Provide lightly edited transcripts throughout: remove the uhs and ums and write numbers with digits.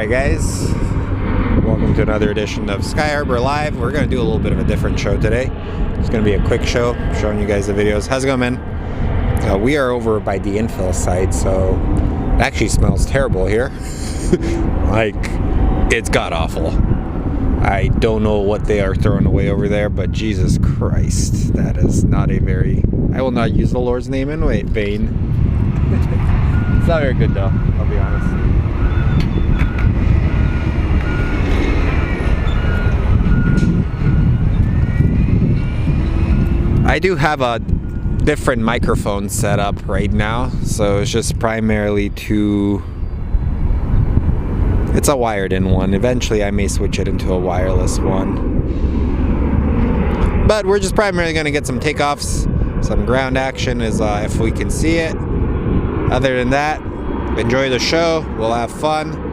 Alright guys, welcome to another edition of Sky Harbor Live. We're going to do a little bit of a different show today. It's going to be a quick show showing you guys the videos. How's it going, man? We are over by the infill site, so it actually smells terrible here. Like, it's god-awful. I don't know what they are throwing away over there, but Jesus Christ, that is not a very... I will not use the Lord's name in vain. It's not very good though, I'll be honest. I do have a different microphone set up right now, so it's just primarily to... It's a wired in one. Eventually I may switch it into a wireless one. But we're just primarily going to get some takeoffs, some ground action is if we can see it. Other than that, enjoy the show, we'll have fun.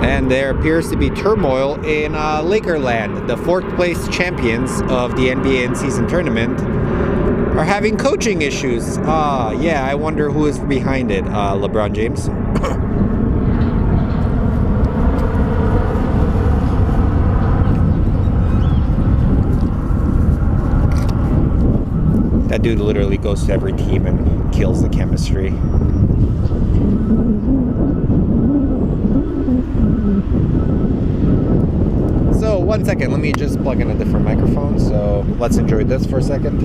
And there appears to be turmoil in Lakerland. The 4th place champions of the NBA in-season tournament are having coaching issues. Yeah, I wonder who is behind it. LeBron James? That dude literally goes to every team and kills the chemistry. So, 1 second, let me just plug in a different microphone, so let's enjoy this for a second.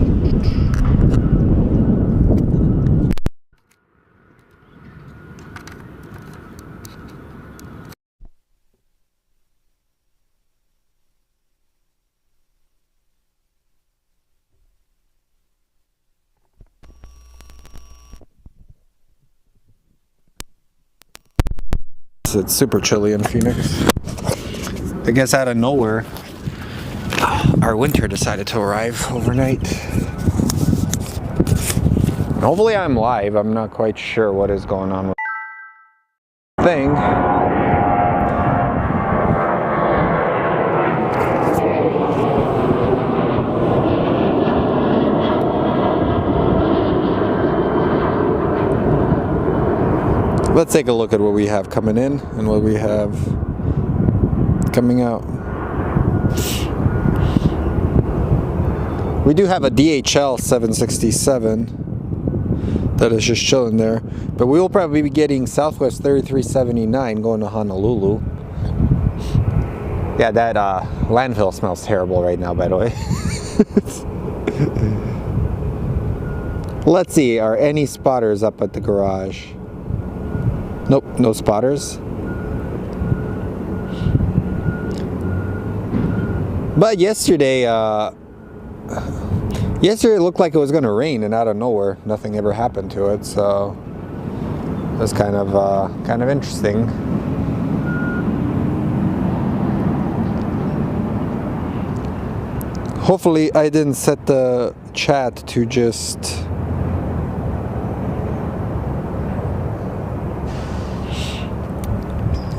It's super chilly in Phoenix. I guess out of nowhere, our winter decided to arrive overnight. Hopefully I'm live. I'm not quite sure what is going on with the thing. Let's take a look at what we have coming in and what we have coming out. We do have a DHL 767 that is just chilling there, but we will probably be getting Southwest 3379 going to Honolulu. Yeah, that landfill smells terrible right now, by the way. Let's see, are any spotters up at the garage? Nope, no spotters. But yesterday it looked like it was going to rain, and out of nowhere, nothing ever happened to it. So it was kind of interesting. Hopefully, I didn't set the chat to just.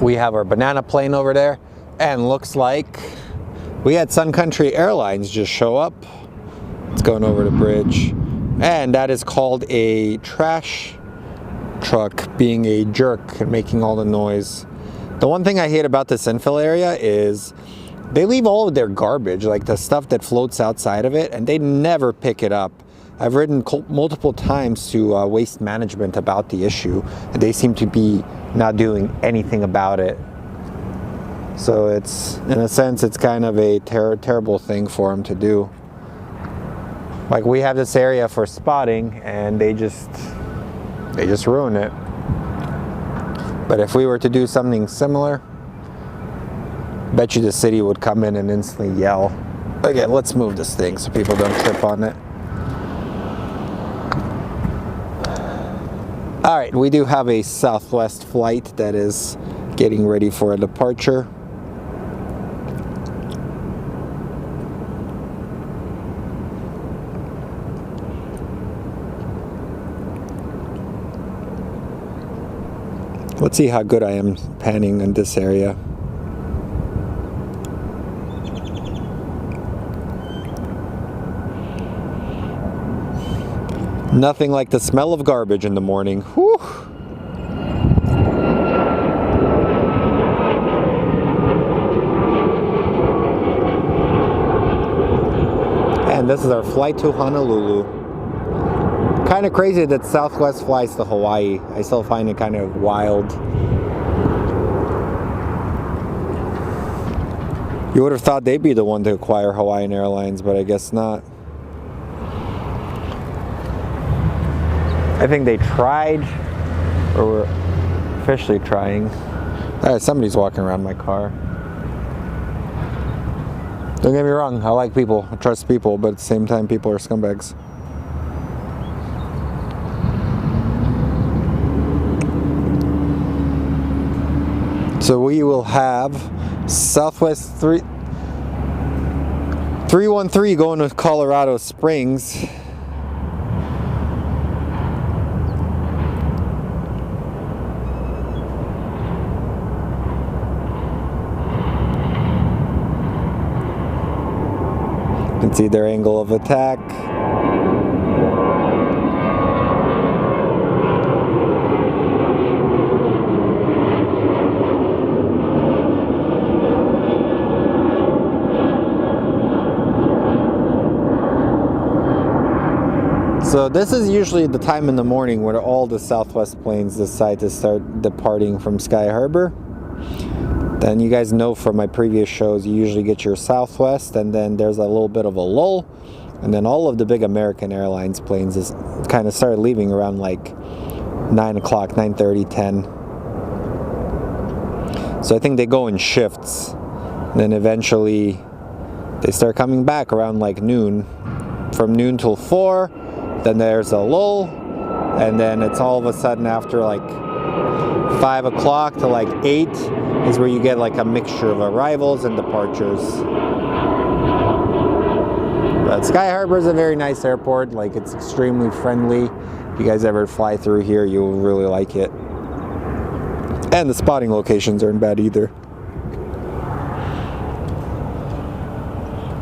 We have our banana plane over there, and looks like we had Sun Country Airlines just show up. It's going over the bridge, and that is called a trash truck being a jerk and making all the noise. The one thing I hate about this infill area is they leave all of their garbage, like the stuff that floats outside of it, and they never pick it up. I've written multiple times to Waste Management about the issue, and they seem to be not doing anything about it. So it's, in a sense, it's kind of a terrible thing for them to do. Like, we have this area for spotting, and they just ruin it. But if we were to do something similar, bet you the city would come in and instantly yell. Again, let's move this thing so people don't trip on it. Alright, we do have a Southwest flight that is getting ready for a departure. Let's see how good I am panning in this area. Nothing like the smell of garbage in the morning. Whew. And this is our flight to Honolulu. Kind of crazy that Southwest flies to Hawaii. I still find it kind of wild. You would have thought they'd be the one to acquire Hawaiian Airlines, but I guess not. I think they tried, or were officially trying. Somebody's walking around my car. Don't get me wrong, I like people, I trust people, but at the same time, people are scumbags. So we will have Southwest 313 going to Colorado Springs. You can see their angle of attack. So this is usually the time in the morning where all the Southwest planes decide to start departing from Sky Harbor. Then you guys know from my previous shows, you usually get your Southwest, and then there's a little bit of a lull, and then all of the big American Airlines planes just kind of start leaving around like 9 o'clock, 9:30, 10. So I think they go in shifts. Then eventually they start coming back around like noon. From noon till 4, then there's a lull, and then it's all of a sudden after like 5 o'clock to like 8 is where you get like a mixture of arrivals and departures. But Sky Harbor is a very nice airport. Like, it's extremely friendly. If you guys ever fly through here, you'll really like it. And the spotting locations aren't bad either.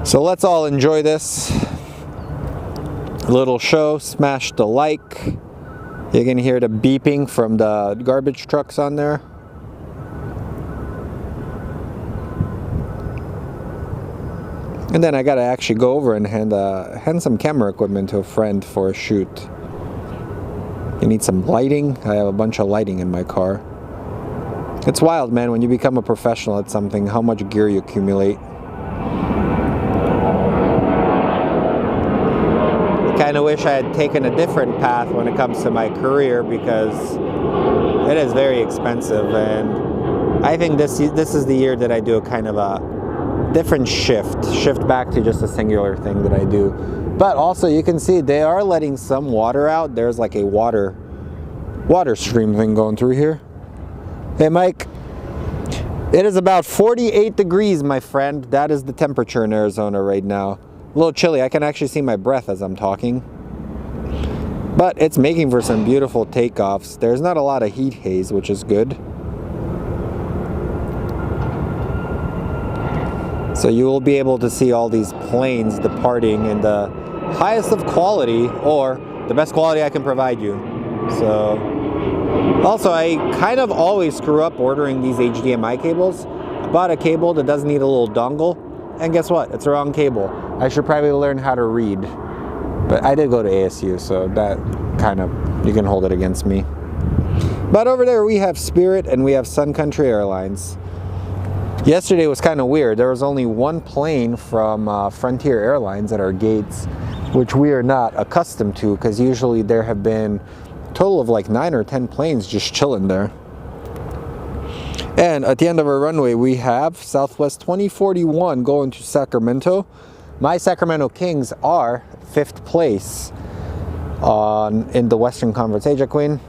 So let's all enjoy this little show. Smash the like. You can hear the beeping from the garbage trucks on there. And then I gotta actually go over and hand some camera equipment to a friend for a shoot. You need some lighting. I have a bunch of lighting in my car. It's wild, man, when you become a professional at something, how much gear you accumulate. I kind of wish I had taken a different path when it comes to my career, because it is very expensive, and I think this is the year that I do a kind of a different shift back to just a singular thing that I do. But also you can see they are letting some water out. There's like a water stream thing going through here. Hey Mike, it is about 48 degrees, my friend. That is the temperature in Arizona right now. A little chilly. I can actually see my breath as I'm talking. But it's making for some beautiful takeoffs. There's not a lot of heat haze, which is good. So you will be able to see all these planes departing in the highest of quality, or the best quality I can provide you. So, also I kind of always screw up ordering these HDMI cables. I bought a cable that doesn't need a little dongle, and guess what? It's the wrong cable. I should probably learn how to read. But I did go to ASU, so that kind of, you can hold it against me. But over there we have Spirit and we have Sun Country Airlines. Yesterday was kind of weird. There was only one plane from Frontier Airlines at our gates, which we are not accustomed to, because usually there have been a total of like 9 or 10 planes just chilling there. And at the end of our runway, we have Southwest 2041 going to Sacramento. My Sacramento Kings are 5th place in the Western Conference. Hey, Jaqueen,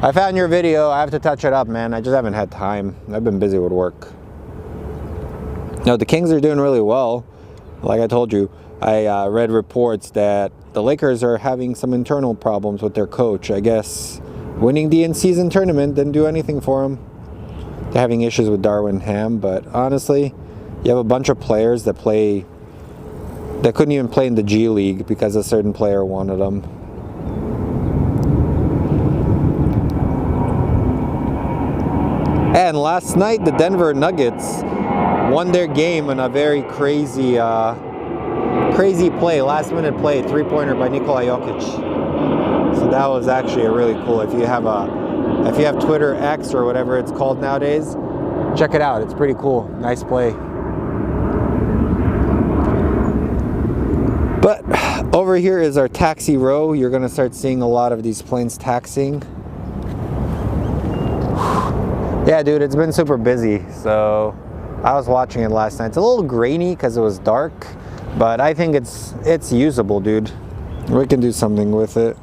I found your video. I have to touch it up, man. I just haven't had time. I've been busy with work. No, the Kings are doing really well. Like I told you, I read reports that the Lakers are having some internal problems with their coach. I guess winning the in-season tournament didn't do anything for them. They're having issues with Darwin Ham, but honestly, you have a bunch of players that couldn't even play in the G League because a certain player wanted them. And last night, the Denver Nuggets won their game in a very crazy crazy play, last minute play, 3-pointer by Nikola Jokic. So that was actually a really cool. If you have Twitter X or whatever it's called nowadays, check it out. It's pretty cool. Nice play. But over here is our taxi row. You're gonna start seeing a lot of these planes taxiing. Yeah, dude, it's been super busy. So I was watching it last night. It's a little grainy because it was dark, but I think it's usable, dude. We can do something with it.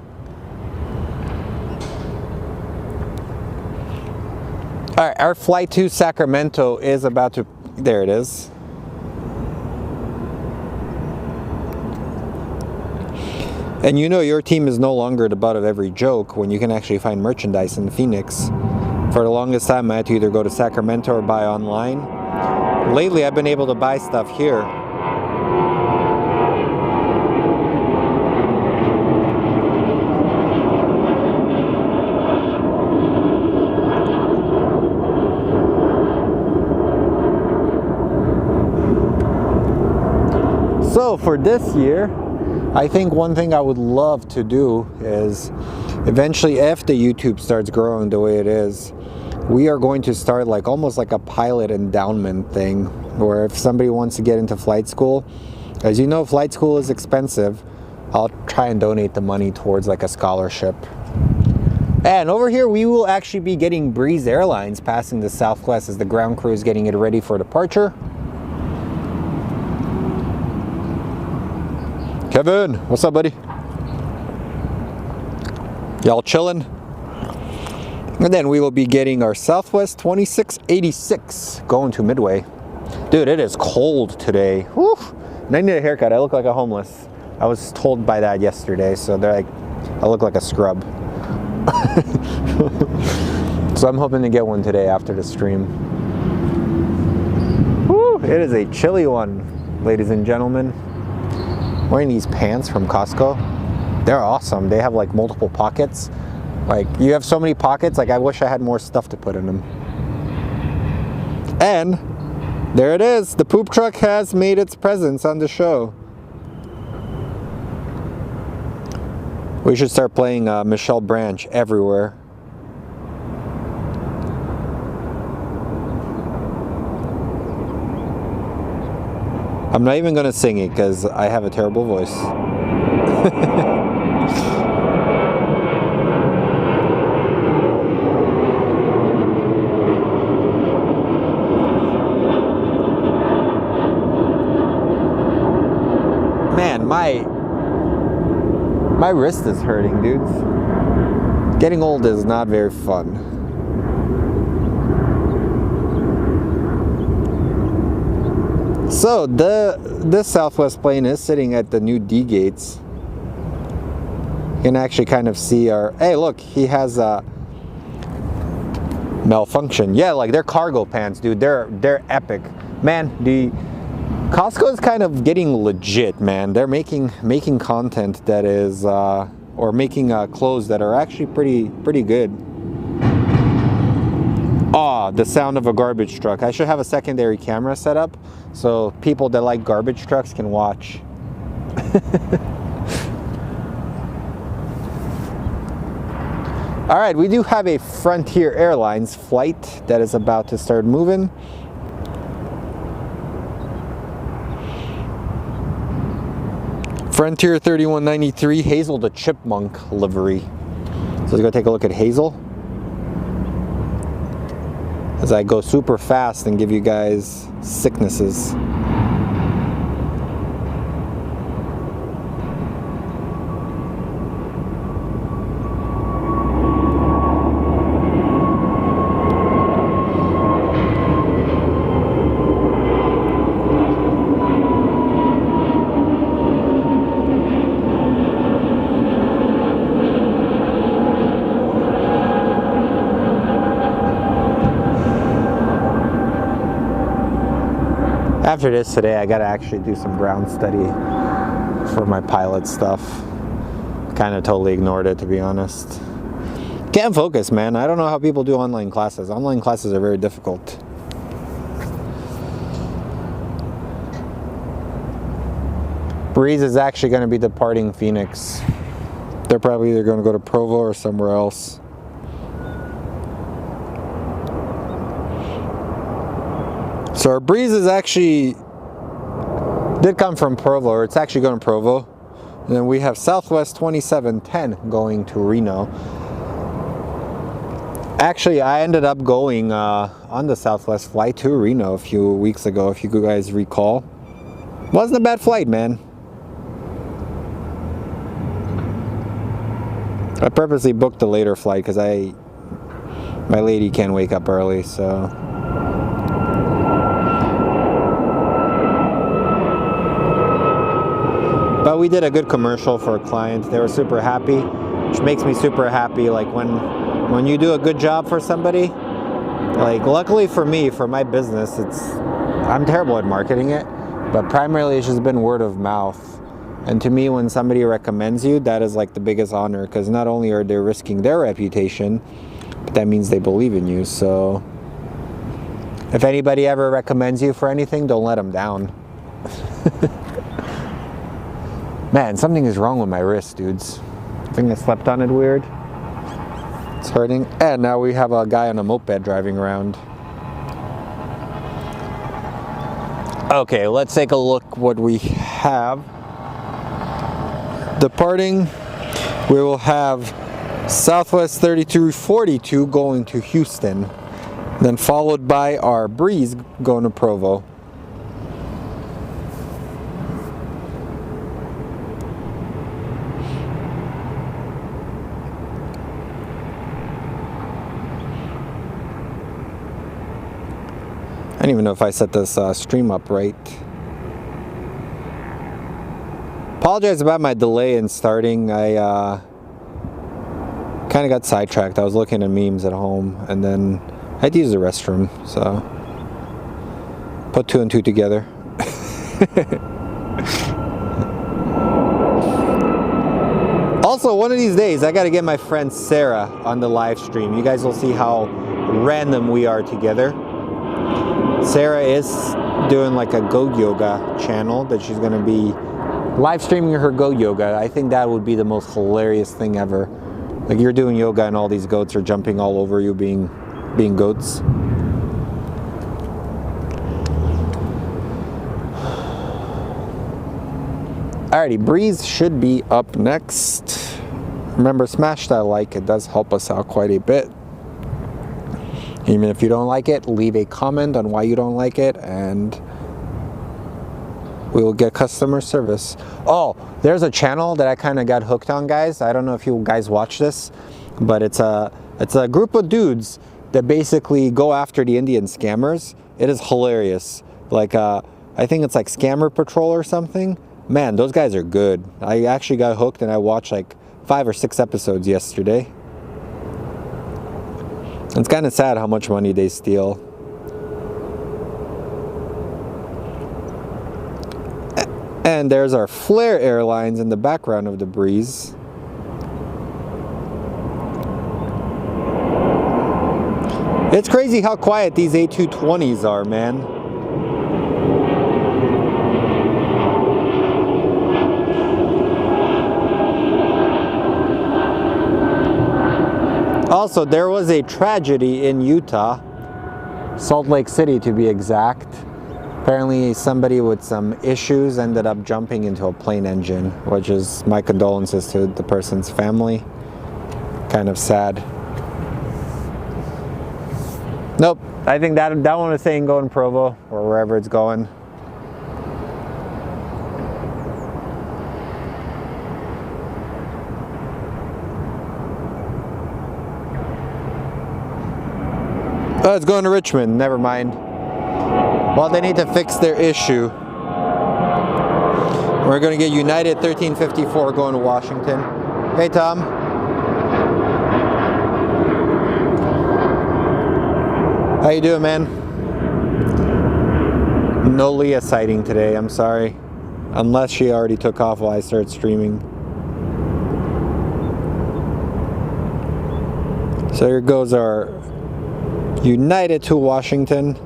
All right, our flight to Sacramento is about to, there it is. And you know your team is no longer the butt of every joke when you can actually find merchandise in Phoenix. For the longest time, I had to either go to Sacramento or buy online. Lately, I've been able to buy stuff here. So for this year, I think one thing I would love to do is eventually, after YouTube starts growing the way it is, we are going to start like almost like a pilot endowment thing, where if somebody wants to get into flight school, as you know, flight school is expensive. I'll try and donate the money towards like a scholarship. And over here, we will actually be getting Breeze Airlines passing the Southwest as the ground crew is getting it ready for departure. Kevin, what's up, buddy? Y'all chilling? And then we will be getting our Southwest 2686 going to Midway. Dude, it is cold today. Whew. And I need a haircut. I look like a homeless. I was told by that yesterday, so they're like, I look like a scrub. So I'm hoping to get one today after the stream. Whew, it is a chilly one, ladies and gentlemen. Wearing these pants from Costco. They're awesome. They have like multiple pockets. Like, you have so many pockets, like I wish I had more stuff to put in them. And there it is. The poop truck has made its presence on the show. We should start playing Michelle Branch everywhere. I'm not even going to sing it because I have a terrible voice. Man, my wrist is hurting, dudes. Getting old is not very fun. So this Southwest plane is sitting at the new D gates. You can actually kind of see our, hey look, he has a malfunction. Yeah, like they're cargo pants, dude. They're epic. Man, Costco is kind of getting legit, man. They're making content that is or making clothes that are actually pretty good. Ah, the sound of a garbage truck. I should have a secondary camera set up so people that like garbage trucks can watch. All right, we do have a Frontier Airlines flight that is about to start moving. Frontier 3193, Hazel the Chipmunk livery. So let's go take a look at Hazel as I go super fast and give you guys sicknesses. After this today, I gotta actually do some ground study for my pilot stuff. Kind of totally ignored it, to be honest. Can't focus, man. I don't know how people do online classes. Online classes are very difficult. Breeze is actually going to be departing Phoenix. They're probably either going to go to Provo or somewhere else. So our Breeze is actually did come from Provo, or it's actually going to Provo. And then we have Southwest 2710 going to Reno. Actually, I ended up going on the Southwest flight to Reno a few weeks ago, if you guys recall. Wasn't a bad flight, man. I purposely booked a later flight because my lady can't wake up early, so. But we did a good commercial for a client. They were super happy, which makes me super happy. Like when you do a good job for somebody, like luckily for me, for my business, I'm terrible at marketing it, but primarily it's just been word of mouth. And to me, when somebody recommends you, that is like the biggest honor, because not only are they risking their reputation, but that means they believe in you. So if anybody ever recommends you for anything, don't let them down. Man, something is wrong with my wrist, dudes. I think I slept on it weird. It's hurting. And now we have a guy on a moped driving around. Okay, let's take a look what we have. Departing, we will have Southwest 3242 going to Houston, then followed by our Breeze going to Provo. I don't even know if I set this stream up right. Apologize about my delay in starting. I kind of got sidetracked. I was looking at memes at home, and then I had to use the restroom, so put two and two together. Also, one of these days, I got to get my friend Sarah on the live stream. You guys will see how random we are together. Sarah is doing like a goat yoga channel that she's going to be live streaming her goat yoga. I think that would be the most hilarious thing ever. Like you're doing yoga and all these goats are jumping all over you being goats. Alrighty, Breeze should be up next. Remember, smash that like, it does help us out quite a bit. Even if you don't like it, leave a comment on why you don't like it, and we will get customer service. Oh, there's a channel that I kind of got hooked on, guys. I don't know if you guys watch this, but it's a group of dudes that basically go after the Indian scammers. It is hilarious. Like, I think it's like Scammer Patrol or something. Man, those guys are good. I actually got hooked and I watched like 5 or 6 episodes yesterday. It's kind of sad how much money they steal. And there's our Flair Airlines in the background of the Breeze. It's crazy how quiet these A220s are, man. Also, there was a tragedy in Utah, Salt Lake City to be exact. Apparently somebody with some issues ended up jumping into a plane engine, which is my condolences to the person's family. Kind of sad. Nope, I think that one is saying going Provo or wherever it's going. Oh, it's going to Richmond. Never mind. Well, they need to fix their issue. We're going to get United 1354 going to Washington. Hey, Tom. How you doing, man? No Leah sighting today. I'm sorry. Unless she already took off while I started streaming. So here goes our United to Washington.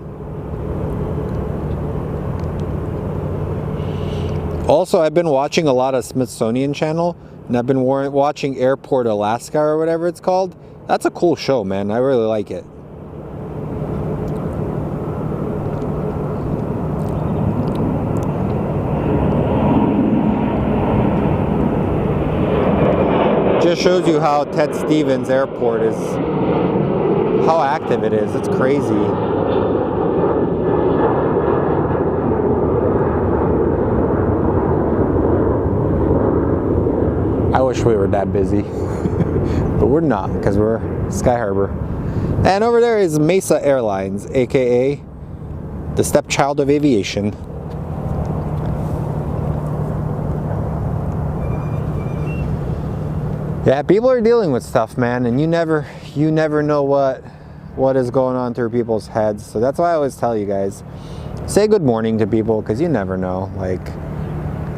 Also, I've been watching a lot of Smithsonian Channel, and I've been watching Airport Alaska or whatever it's called. That's a cool show, man. I really like it. Just shows you how Ted Stevens Airport is, how active it is. It's crazy. I wish we were that busy, but we're not because we're Sky Harbor. And over there is Mesa Airlines, aka the stepchild of aviation. Yeah, people are dealing with stuff, man, and you never know what is going on through people's heads. So that's why I always tell you guys, say good morning to people, because you never know. Like,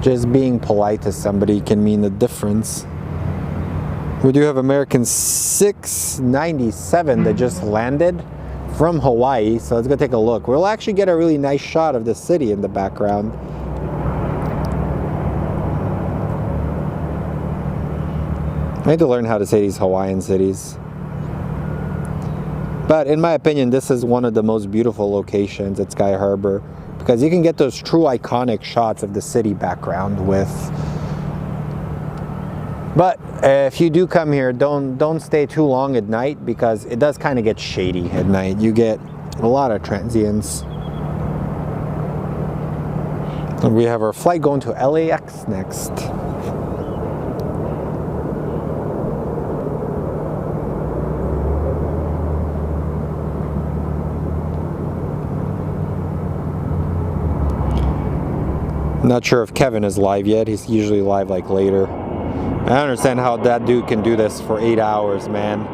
just being polite to somebody can mean the difference. We do have American 697 that just landed from Hawaii, so let's go take a look. We'll actually get a really nice shot of the city in the background. I need to learn how to say these Hawaiian cities. But in my opinion, this is one of the most beautiful locations at Sky Harbor, because you can get those true iconic shots of the city background with. But if you do come here, don't stay too long at night, because it does kind of get shady at night. You get a lot of transients. And we have our flight going to LAX next. Not sure if Kevin is live yet. He's usually live like later. I don't understand how that dude can do this for 8 hours, man.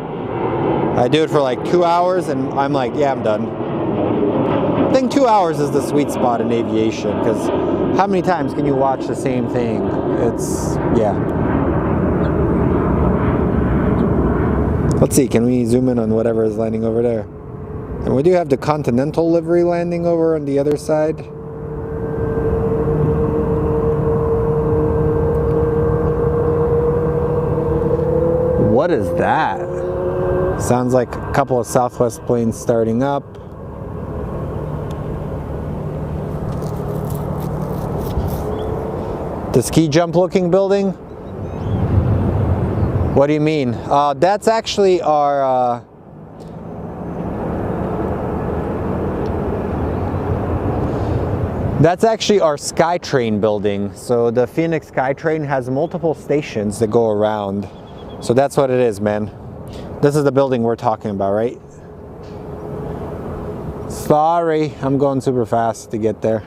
I do it for like 2 hours and I'm like, yeah, I'm done. I think 2 hours is the sweet spot in aviation, because how many times can you watch the same thing? It's, yeah. Let's see, can we zoom in on whatever is landing over there? And we do have the Continental livery landing over on the other side. What is that? Sounds like a couple of Southwest planes starting up. The ski jump looking building? What do you mean? That's actually our SkyTrain building. So the Phoenix SkyTrain has multiple stations that go around. So that's what it is, man. This is the building we're talking about, right? Sorry, I'm going super fast to get there.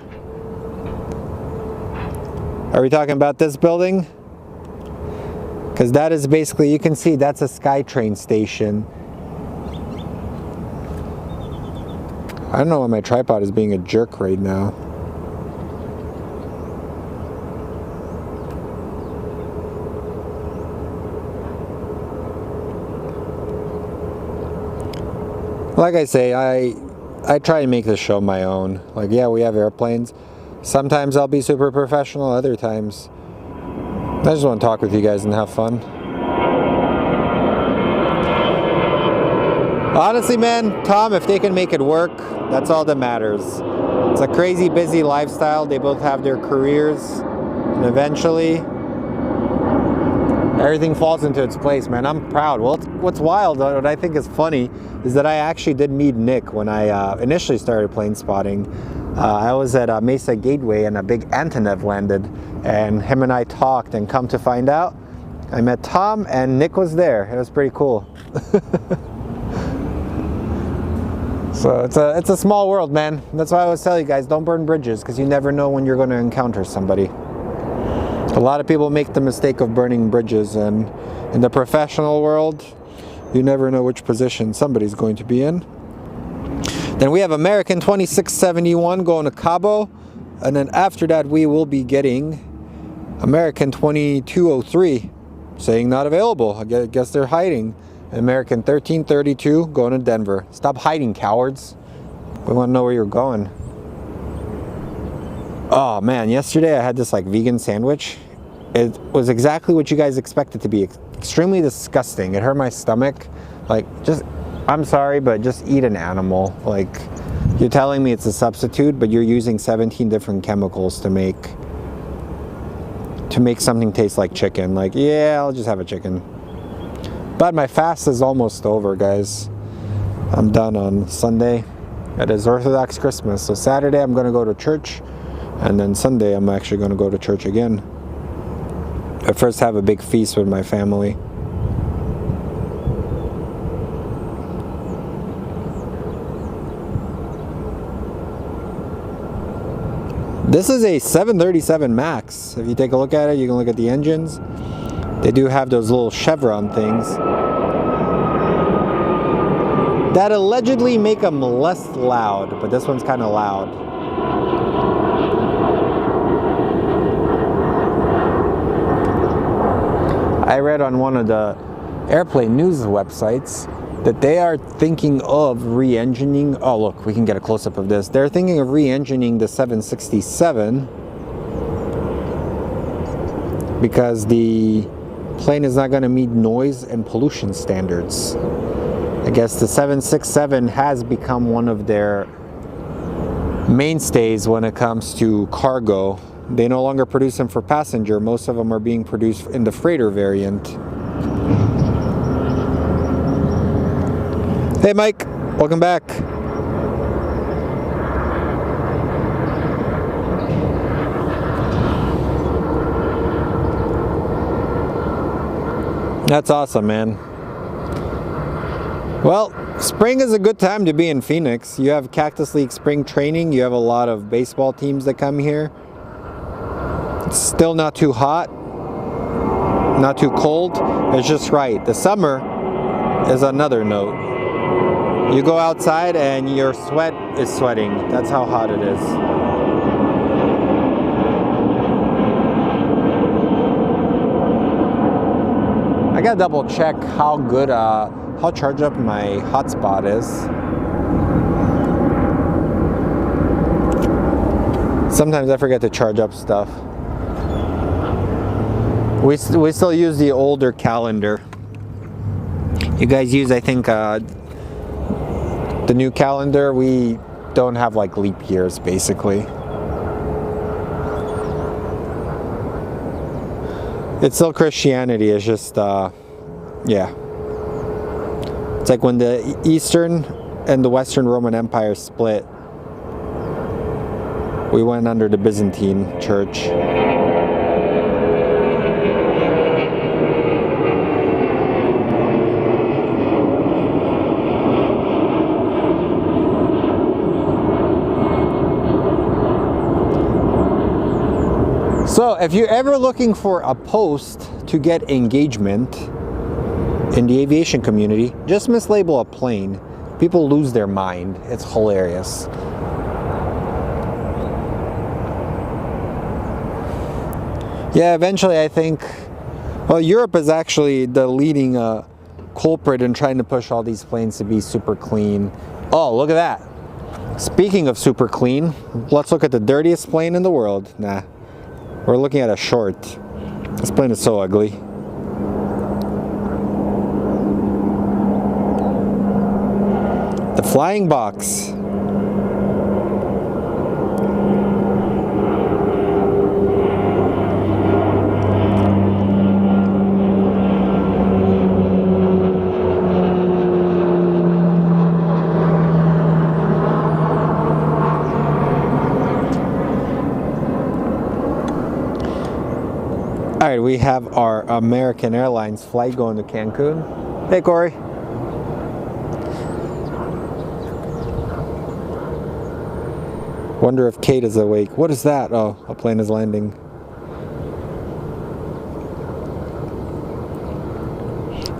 Are we talking about this building? Because that is basically, you can see that's a SkyTrain station. I don't know why my tripod is being a jerk right now. Like I say, I try to make the show my own. Like, yeah, we have airplanes. Sometimes I'll be super professional, other times I just want to talk with you guys and have fun. Honestly, man, Tom, if they can make it work, that's all that matters. It's a crazy busy lifestyle. They both have their careers, and eventually everything falls into its place, man. I'm proud. Well, what's wild, what I think is funny, is that I actually did meet Nick when I initially started plane spotting. I was at Mesa Gateway and a big Antonov landed, and him and I talked, and come to find out, I met Tom and Nick was there. It was pretty cool. So it's a small world, man. That's why I always tell you guys, don't burn bridges, because you never know when you're going to encounter somebody. A lot of people make the mistake of burning bridges, and in the professional world, you never know which position somebody's going to be in. Then we have American 2671 going to Cabo, and then after that we will be getting American 2203 saying not available. I guess they're hiding. American 1332 going to Denver. Stop hiding, cowards. We want to know where you're going. Oh man, yesterday I had this like vegan sandwich. It was exactly what you guys expect it to be. Extremely disgusting. It hurt my stomach. Like, just, I'm sorry, but just eat an animal. Like, you're telling me it's a substitute, but you're using 17 different chemicals to make something taste like chicken. Like, yeah, I'll just have a chicken. But my fast is almost over, guys. I'm done on Sunday. It is Orthodox Christmas. So Saturday I'm going to go to church. And then Sunday I'm actually going to go to church again. I first have a big feast with my family. This is a 737 MAX. If you take a look at it, you can look at the engines. They do have those little chevron things that allegedly make them less loud, but this one's kind of loud. I read on one of the airplane news websites that they are thinking of re-engineering. Oh look, we can get a close-up of this. They're thinking of re-engineering the 767 because the plane is not going to meet noise and pollution standards. I guess the 767 has become one of their mainstays when it comes to cargo. They no longer produce them for passenger. Most of them are being produced in the freighter variant. Hey Mike, welcome back. That's awesome, man. Well, spring is a good time to be in Phoenix. You have Cactus League spring training. You have a lot of baseball teams that come here. It's still not too hot, not too cold. It's just right. The summer is another note. You go outside and your sweat is sweating. That's how hot it is. I gotta double check how good, how charged up my hotspot is. Sometimes I forget to charge up stuff. We still use the older calendar. You guys use, I think, the new calendar. We don't have like leap years, basically. It's still Christianity. It's just, yeah. It's like when the Eastern and the Western Roman Empire split. We went under the Byzantine Church. So if you're ever looking for a post to get engagement in the aviation community, just mislabel a plane. People lose their mind. It's hilarious. Yeah, eventually I think, well, Europe is actually the leading culprit in trying to push all these planes to be super clean. Oh, look at that. Speaking of super clean, let's look at the dirtiest plane in the world. Nah. We're looking at a short. This plane is so ugly. The flying box. All right, we have our American Airlines flight going to Cancun. Hey, Corey. Wonder if Kate is awake. What is that? Oh, a plane is landing.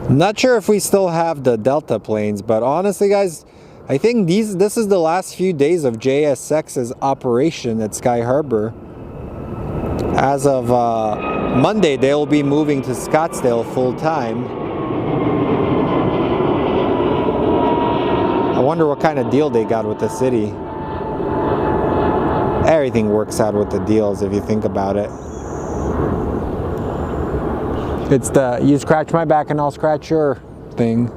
Not sure if we still have the Delta planes, but honestly, guys, I think this is the last few days of JSX's operation at Sky Harbor. As of Monday, they will be moving to Scottsdale full-time. I wonder what kind of deal they got with the city. Everything works out with the deals if you think about it. It's the you scratch my back and I'll scratch your thing.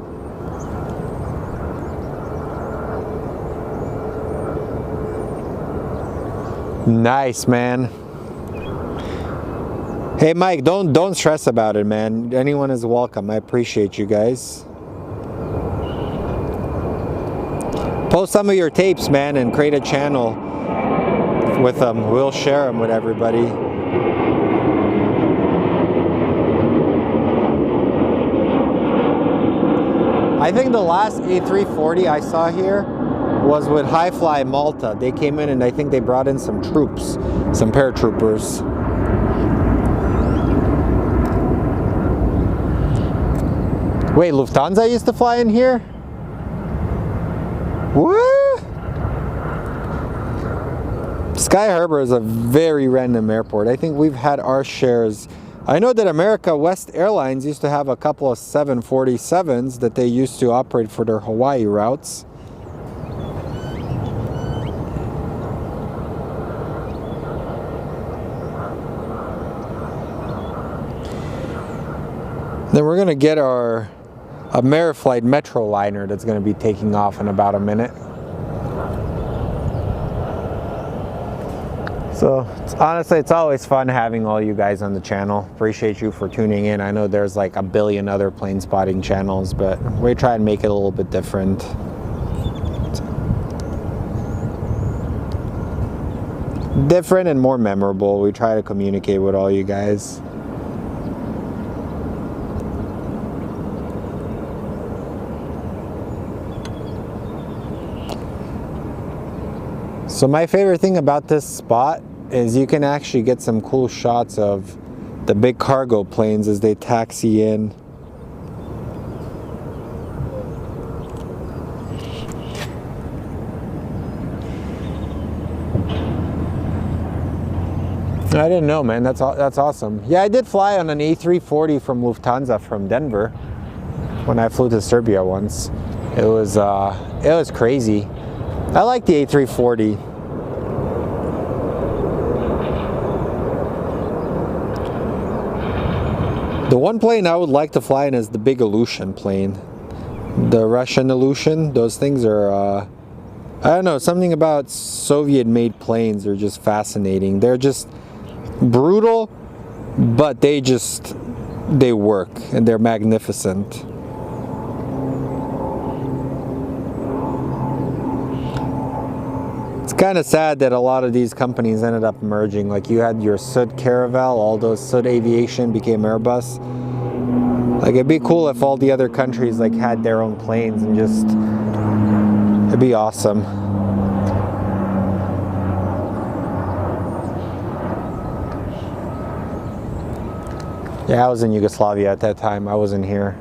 Nice, man. Hey Mike, don't stress about it, man. Anyone is welcome. I appreciate you guys. Post some of your tapes, man, and create a channel with them. We'll share them with everybody. I think the last A340 I saw here was with High Fly Malta. They came in and I think they brought in some troops, some paratroopers. Wait, Lufthansa used to fly in here? What? Sky Harbor is a very random airport. I think we've had our shares. I know that America West Airlines used to have a couple of 747s that they used to operate for their Hawaii routes. Then we're going to get our Ameriflight Metroliner that's going to be taking off in about a minute. So honestly, it's always fun having all you guys on the channel. Appreciate you for tuning in. I know there's like a billion other plane spotting channels, but we try and make it a little bit different. Different and more memorable. We try to communicate with all you guys. So my favorite thing about this spot is you can actually get some cool shots of the big cargo planes as they taxi in. I didn't know, man. That's awesome. Yeah, I did fly on an A340 from Lufthansa from Denver when I flew to Serbia once. It was crazy. I like the A340. The one plane I would like to fly in is the big Ilyushin plane. The Russian Ilyushin. Those things are, I don't know, something about Soviet-made planes are just fascinating. They're just brutal, but they work and they're magnificent. It's kind of sad that a lot of these companies ended up merging. Like you had your Sud Caravel, all those Sud Aviation became Airbus. Like it'd be cool if all the other countries like had their own planes and just, it'd be awesome. Yeah, I was in Yugoslavia at that time. I wasn't here.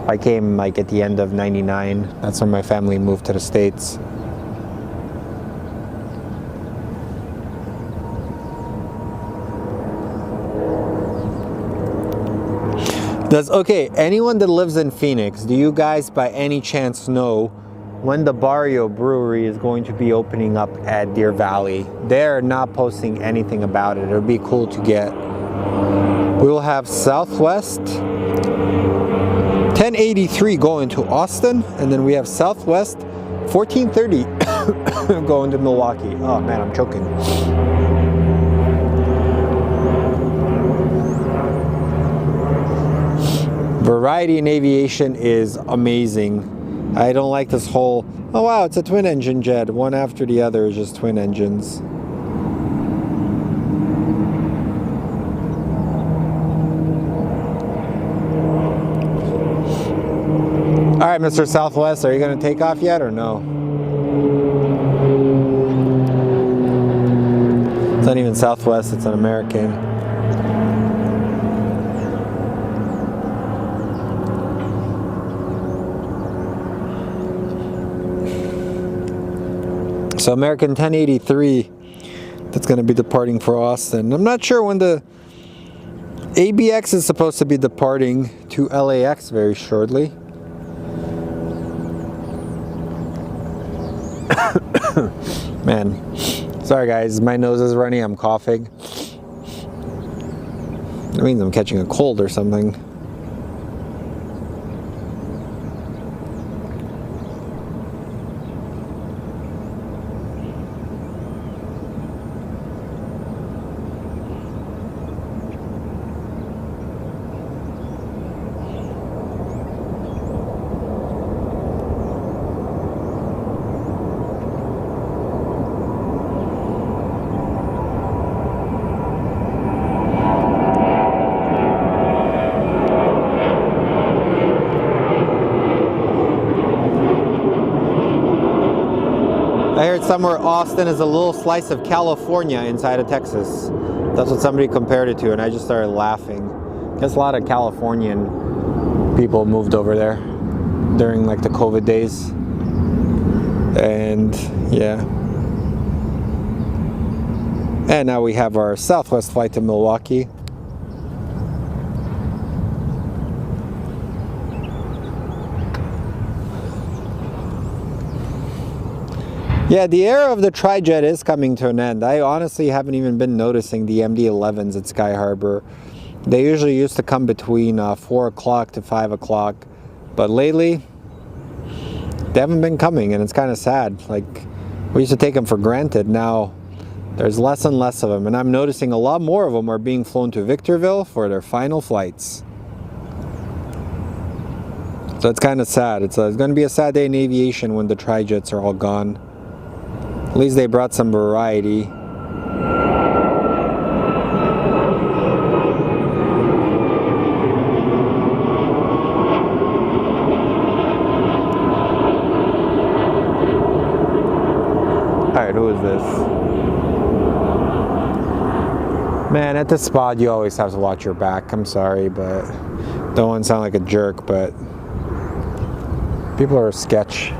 I came like at the end of '99. That's when my family moved to the States. Okay, anyone that lives in Phoenix, do you guys by any chance know when the Bario Brewery is going to be opening up at Deer Valley? They're not posting anything about it. It would be cool to get. We will have Southwest 1083 going to Austin, and then we have Southwest 1430 going to Milwaukee. Oh man, I'm choking. Variety in aviation is amazing. I don't like this whole, oh wow, it's a twin engine jet. One after the other is just twin engines. All right, Mr. Southwest, are you going to take off yet or no? It's not even Southwest, it's an American. So American 1083, that's going to be departing for Austin. I'm not sure when the ABX is supposed to be departing to LAX very shortly. Man, Sorry guys, my nose is running, I'm coughing. That means I'm catching a cold or something. I heard somewhere Austin is a little slice of California inside of Texas. That's what somebody compared it to, and I just started laughing. I guess a lot of Californian people moved over there during like the COVID days. And yeah. And now we have our Southwest flight to Milwaukee. Yeah, the era of the tri-jet is coming to an end. I honestly haven't even been noticing the MD-11s at Sky Harbor. They usually used to come between 4 o'clock to 5 o'clock, but lately they haven't been coming, and it's kind of sad. Like, we used to take them for granted. Now there's less and less of them, and I'm noticing a lot more of them are being flown to Victorville for their final flights. So it's kind of sad. It's going to be a sad day in aviation when the tri-jets are all gone. At least they brought some variety. Alright, who is this? Man, at this spot you always have to watch your back. I'm sorry, but don't want to sound like a jerk, but people are sketch.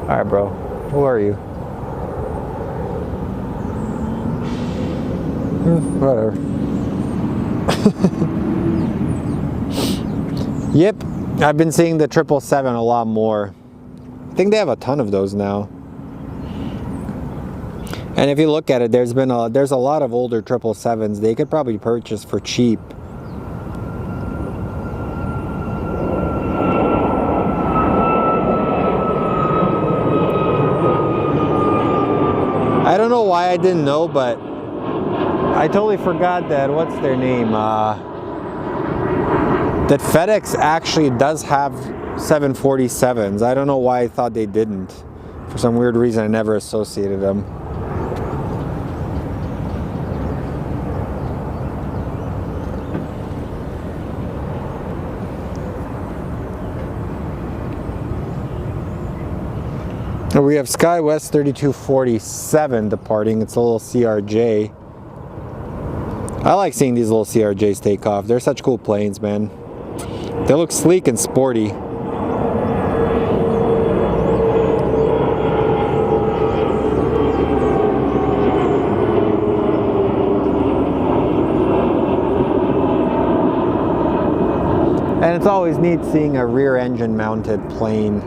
Alright, bro. Who are you? Whatever. Yep, I've been seeing the 777 a lot more. I think they have a ton of those now. And if you look at it, there's a lot of older 777s they could probably purchase for cheap. I don't know why I didn't know, but I totally forgot that, what's their name? That FedEx actually does have 747s. I don't know why I thought they didn't. For some weird reason, I never associated them. We have SkyWest 3247 departing. It's a little CRJ. I like seeing these little CRJs take off. They're such cool planes, man. They look sleek and sporty. And it's always neat seeing a rear engine mounted plane.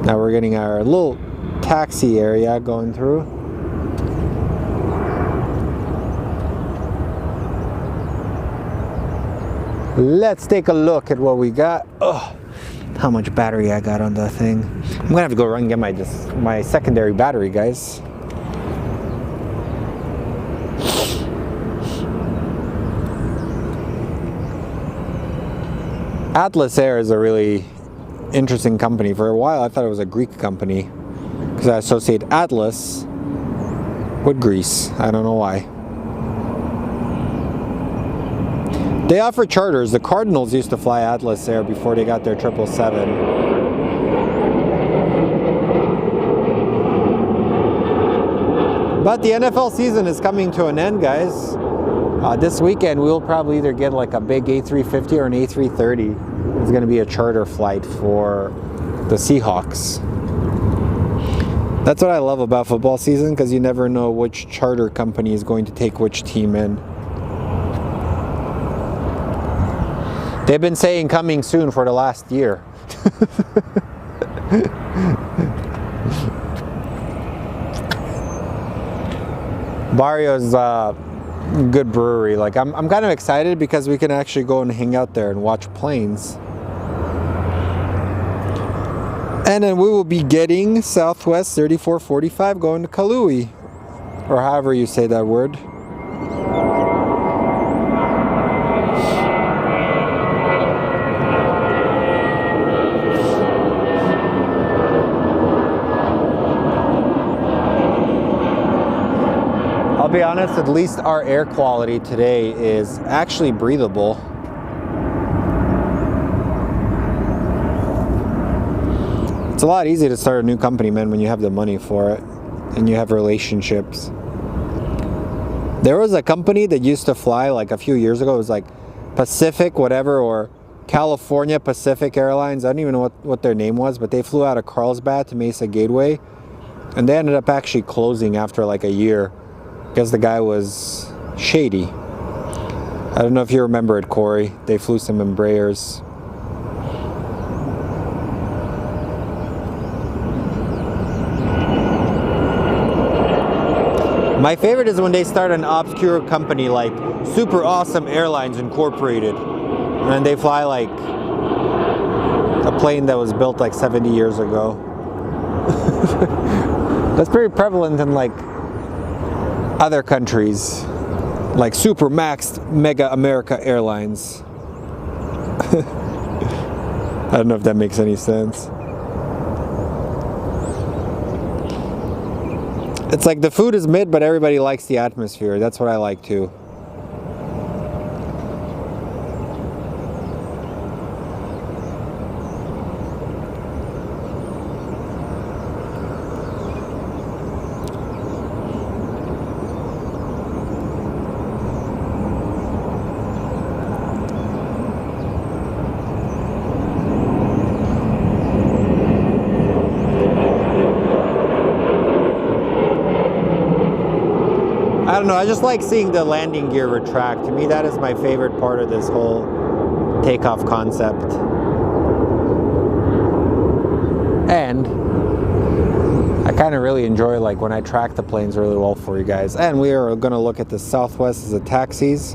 Now we're getting our little taxi area going through. Let's take a look at what we got. Oh, how much battery I got on the thing. I'm gonna have to go run and get my secondary battery, guys. Atlas Air is a really interesting company. For a while I thought it was a Greek company because I associate Atlas with Greece. I don't know why. They offer charters. The Cardinals used to fly Atlas Air before they got their 777. But the NFL season is coming to an end, guys. This weekend we'll probably either get like a big A350 or an A330. It's going to be a charter flight for the Seahawks. That's what I love about football season, because you never know which charter company is going to take which team in. They've been saying coming soon for the last year. Bario's good brewery. Like I'm kind of excited because we can actually go and hang out there and watch planes. And then we will be getting Southwest 3445 going to Kalui, or however you say that word. I'll be honest, at least our air quality today is actually breathable. It's a lot easier to start a new company, man, when you have the money for it and you have relationships. There was a company that used to fly like a few years ago. It was like Pacific whatever, or California Pacific Airlines. I don't even know what their name was, but they flew out of Carlsbad to Mesa Gateway, and they ended up actually closing after like a year because the guy was shady. I don't know if you remember it, Corey. They flew some Embraers. My favorite is when they start an obscure company like Super Awesome Airlines Incorporated, and then they fly like a plane that was built like 70 years ago. That's pretty prevalent in like other countries, like Super Maxed Mega America Airlines. I don't know if that makes any sense. It's like the food is mid, but everybody likes the atmosphere. That's what I like too. I don't know, I just like seeing the landing gear retract. To me, that is my favorite part of this whole takeoff concept. And I kind of really enjoy like when I track the planes really well for you guys. And we are going to look at the Southwest as the taxis.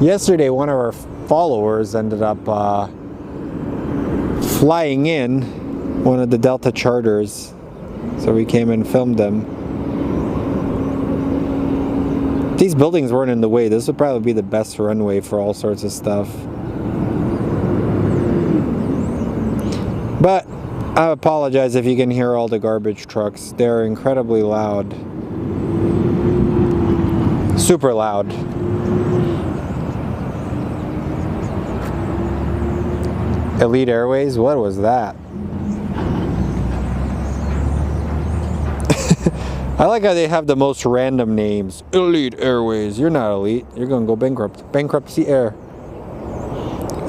Yesterday, one of our followers ended up flying in one of the Delta charters, so we came and filmed them. These buildings weren't in the way. This would probably be the best runway for all sorts of stuff. But I apologize if you can hear all the garbage trucks. They're incredibly loud. Super loud. Elite Airways? What was that? I like how they have the most random names. Elite Airways. You're not elite. You're going to go bankrupt. Bankruptcy Air.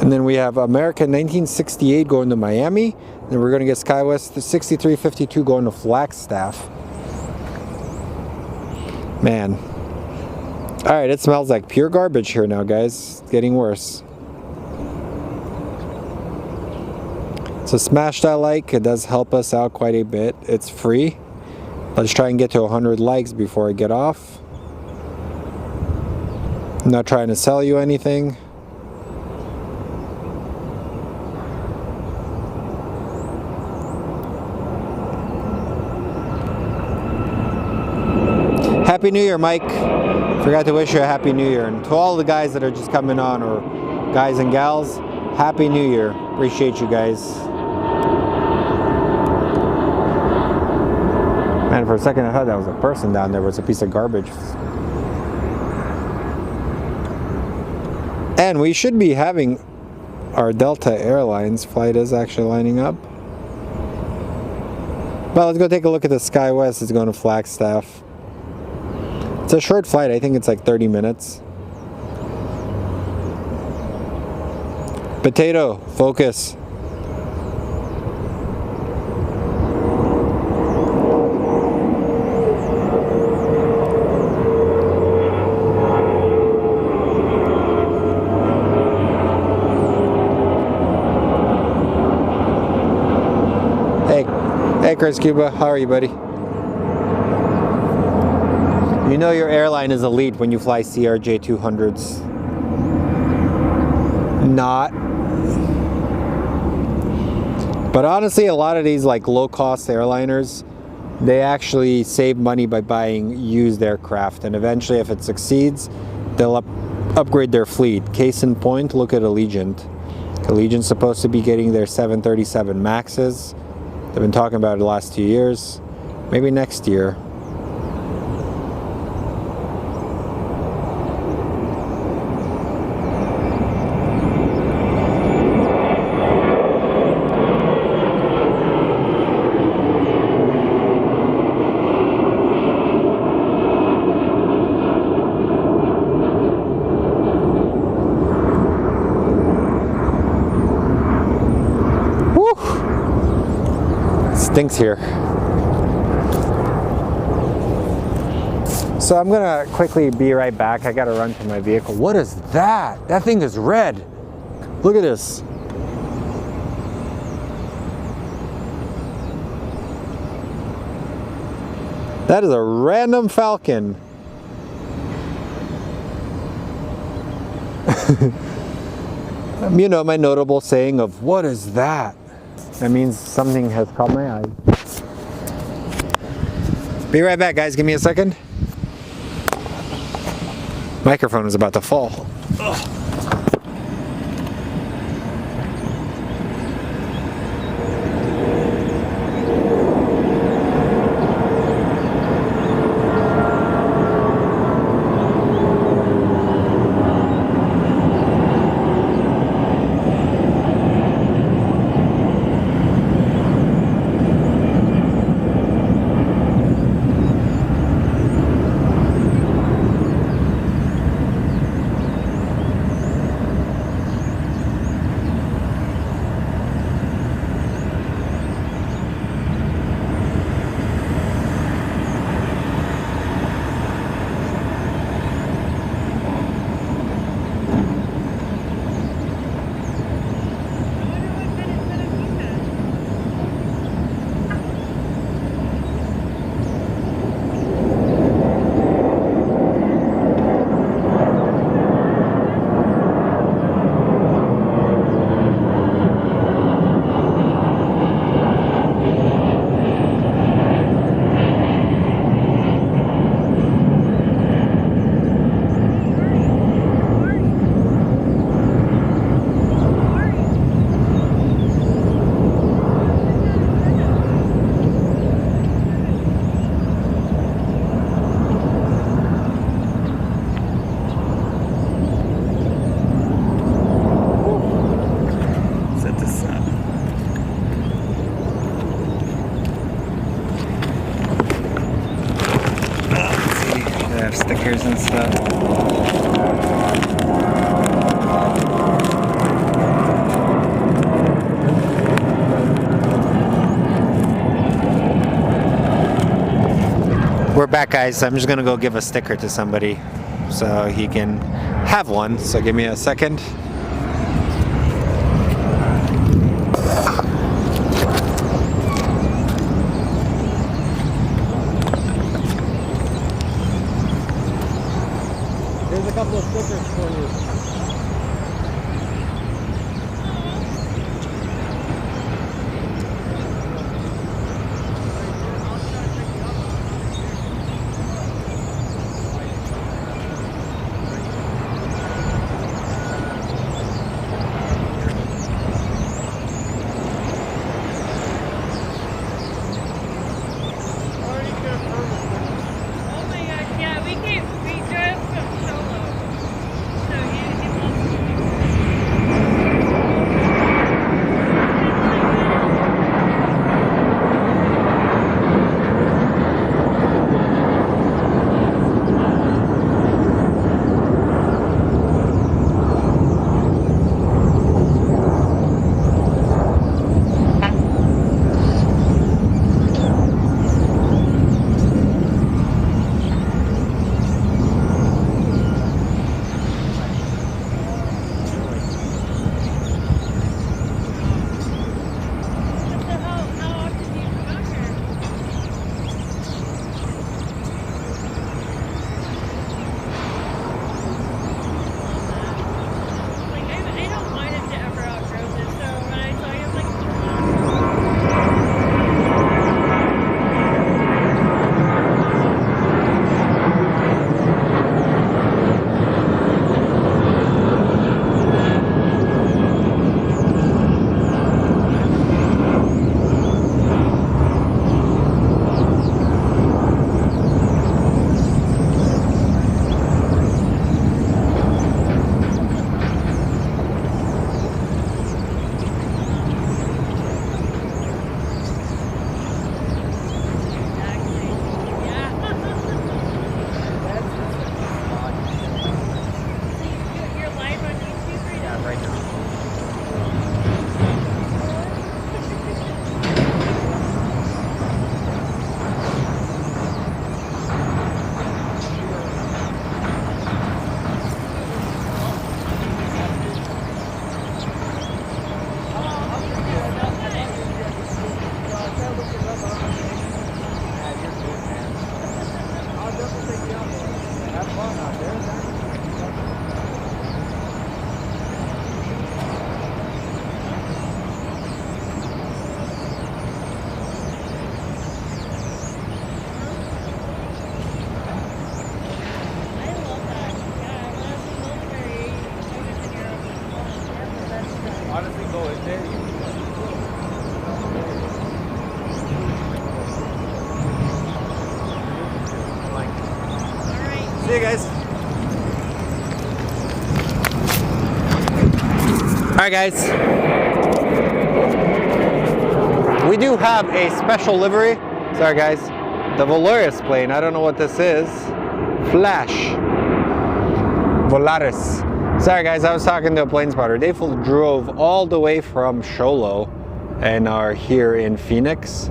And then we have American 1968 going to Miami. And we're going to get SkyWest 6352 going to Flagstaff. Man. Alright, it smells like pure garbage here now, guys. It's getting worse. So smash that like, it does help us out quite a bit. It's free. Let's try and get to 100 likes before I get off. I'm not trying to sell you anything. Happy New Year, Mike. Forgot to wish you a Happy New Year. And to all the guys that are just coming on, or guys and gals, Happy New Year. Appreciate you guys. Man, for a second I thought that was a person down there. It was a piece of garbage. And we should be having our Delta Airlines flight is actually lining up. Well, let's go take a look at the SkyWest. It's going to Flagstaff. It's a short flight. I think it's like 30 minutes. Potato, focus. Hey Chris Cuba, how are you, buddy? You know your airline is elite when you fly CRJ 200s. Not. But honestly, a lot of these like low-cost airliners, they actually save money by buying used aircraft, and eventually if it succeeds, they'll upgrade their fleet. Case in point, look at Allegiant. Allegiant's supposed to be getting their 737 Maxes. They've been talking about it the last 2 years. Maybe next year. Stinks here. So I'm gonna quickly be right back. I gotta run to my vehicle. What is that? That thing is red. Look at this. That is a random Falcon. You know, my notable saying of what is that? That means something has caught my eye. Be right back, guys. Give me a second. Microphone is about to fall. Ugh. Stickers and stuff. We're back, guys. I'm just gonna go give a sticker to somebody so he can have one. So give me a second. There's a couple of stickers for you. Alright guys, we do have a special livery. Sorry guys, the Volaris plane, I don't know what this is. Flash. Volaris. Sorry guys, I was talking to a plane spotter. They drove all the way from Sholo and are here in Phoenix.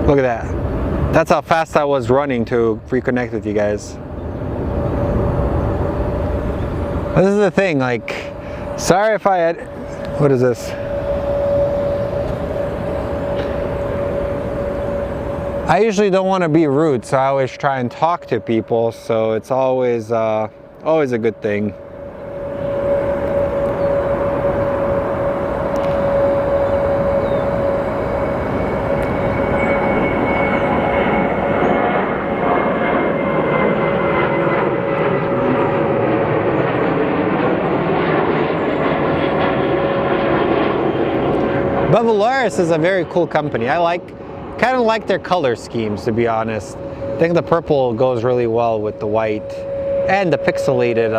Look at that. That's how fast I was running to reconnect with you guys. This is the thing, like, sorry if I had, what is this? I usually don't want to be rude, so I always try and talk to people, so it's always always a good thing. But Volaris is a very cool company. I kind of like their color schemes, to be honest. I think the purple goes really well with the white and the pixelated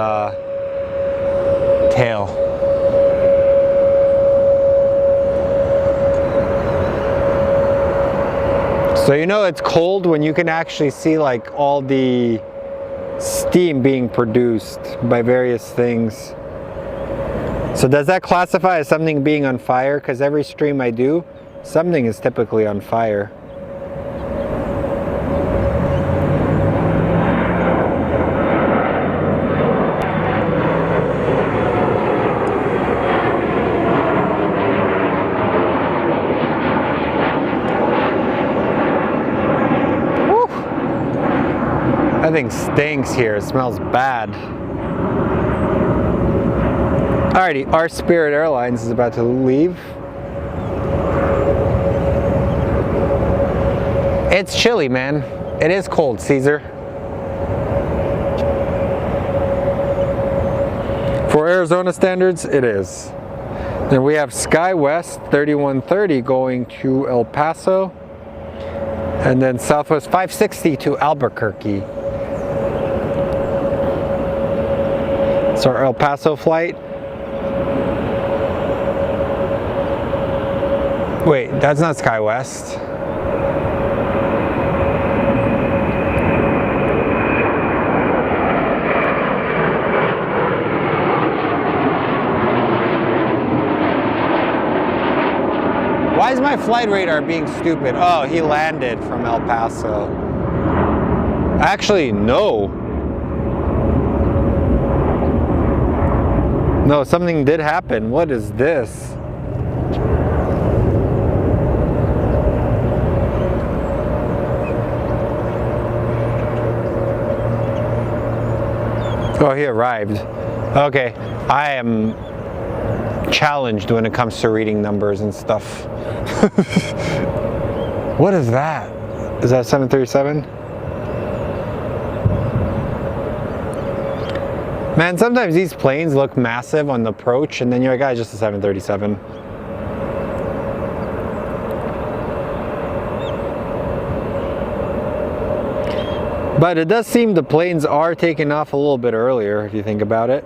tail. So you know it's cold when you can actually see like all the steam being produced by various things. So does that classify as something being on fire? Because every stream I do, something is typically on fire. Woo! That thing stinks here. It smells bad. Alrighty, our Spirit Airlines is about to leave. It's chilly, man. It is cold, Caesar. For Arizona standards, it is. Then we have SkyWest 3130 going to El Paso. And then Southwest 560 to Albuquerque. It's our El Paso flight. Wait, that's not SkyWest. Why is my flight radar being stupid? Oh, he landed from El Paso. Actually, no. No, something did happen. What is this? Oh, he arrived. Okay, I am challenged when it comes to reading numbers and stuff. What is that? Is that 737? Man, sometimes these planes look massive on the approach and then you're like, ah, just a 737. But it does seem the planes are taking off a little bit earlier, if you think about it.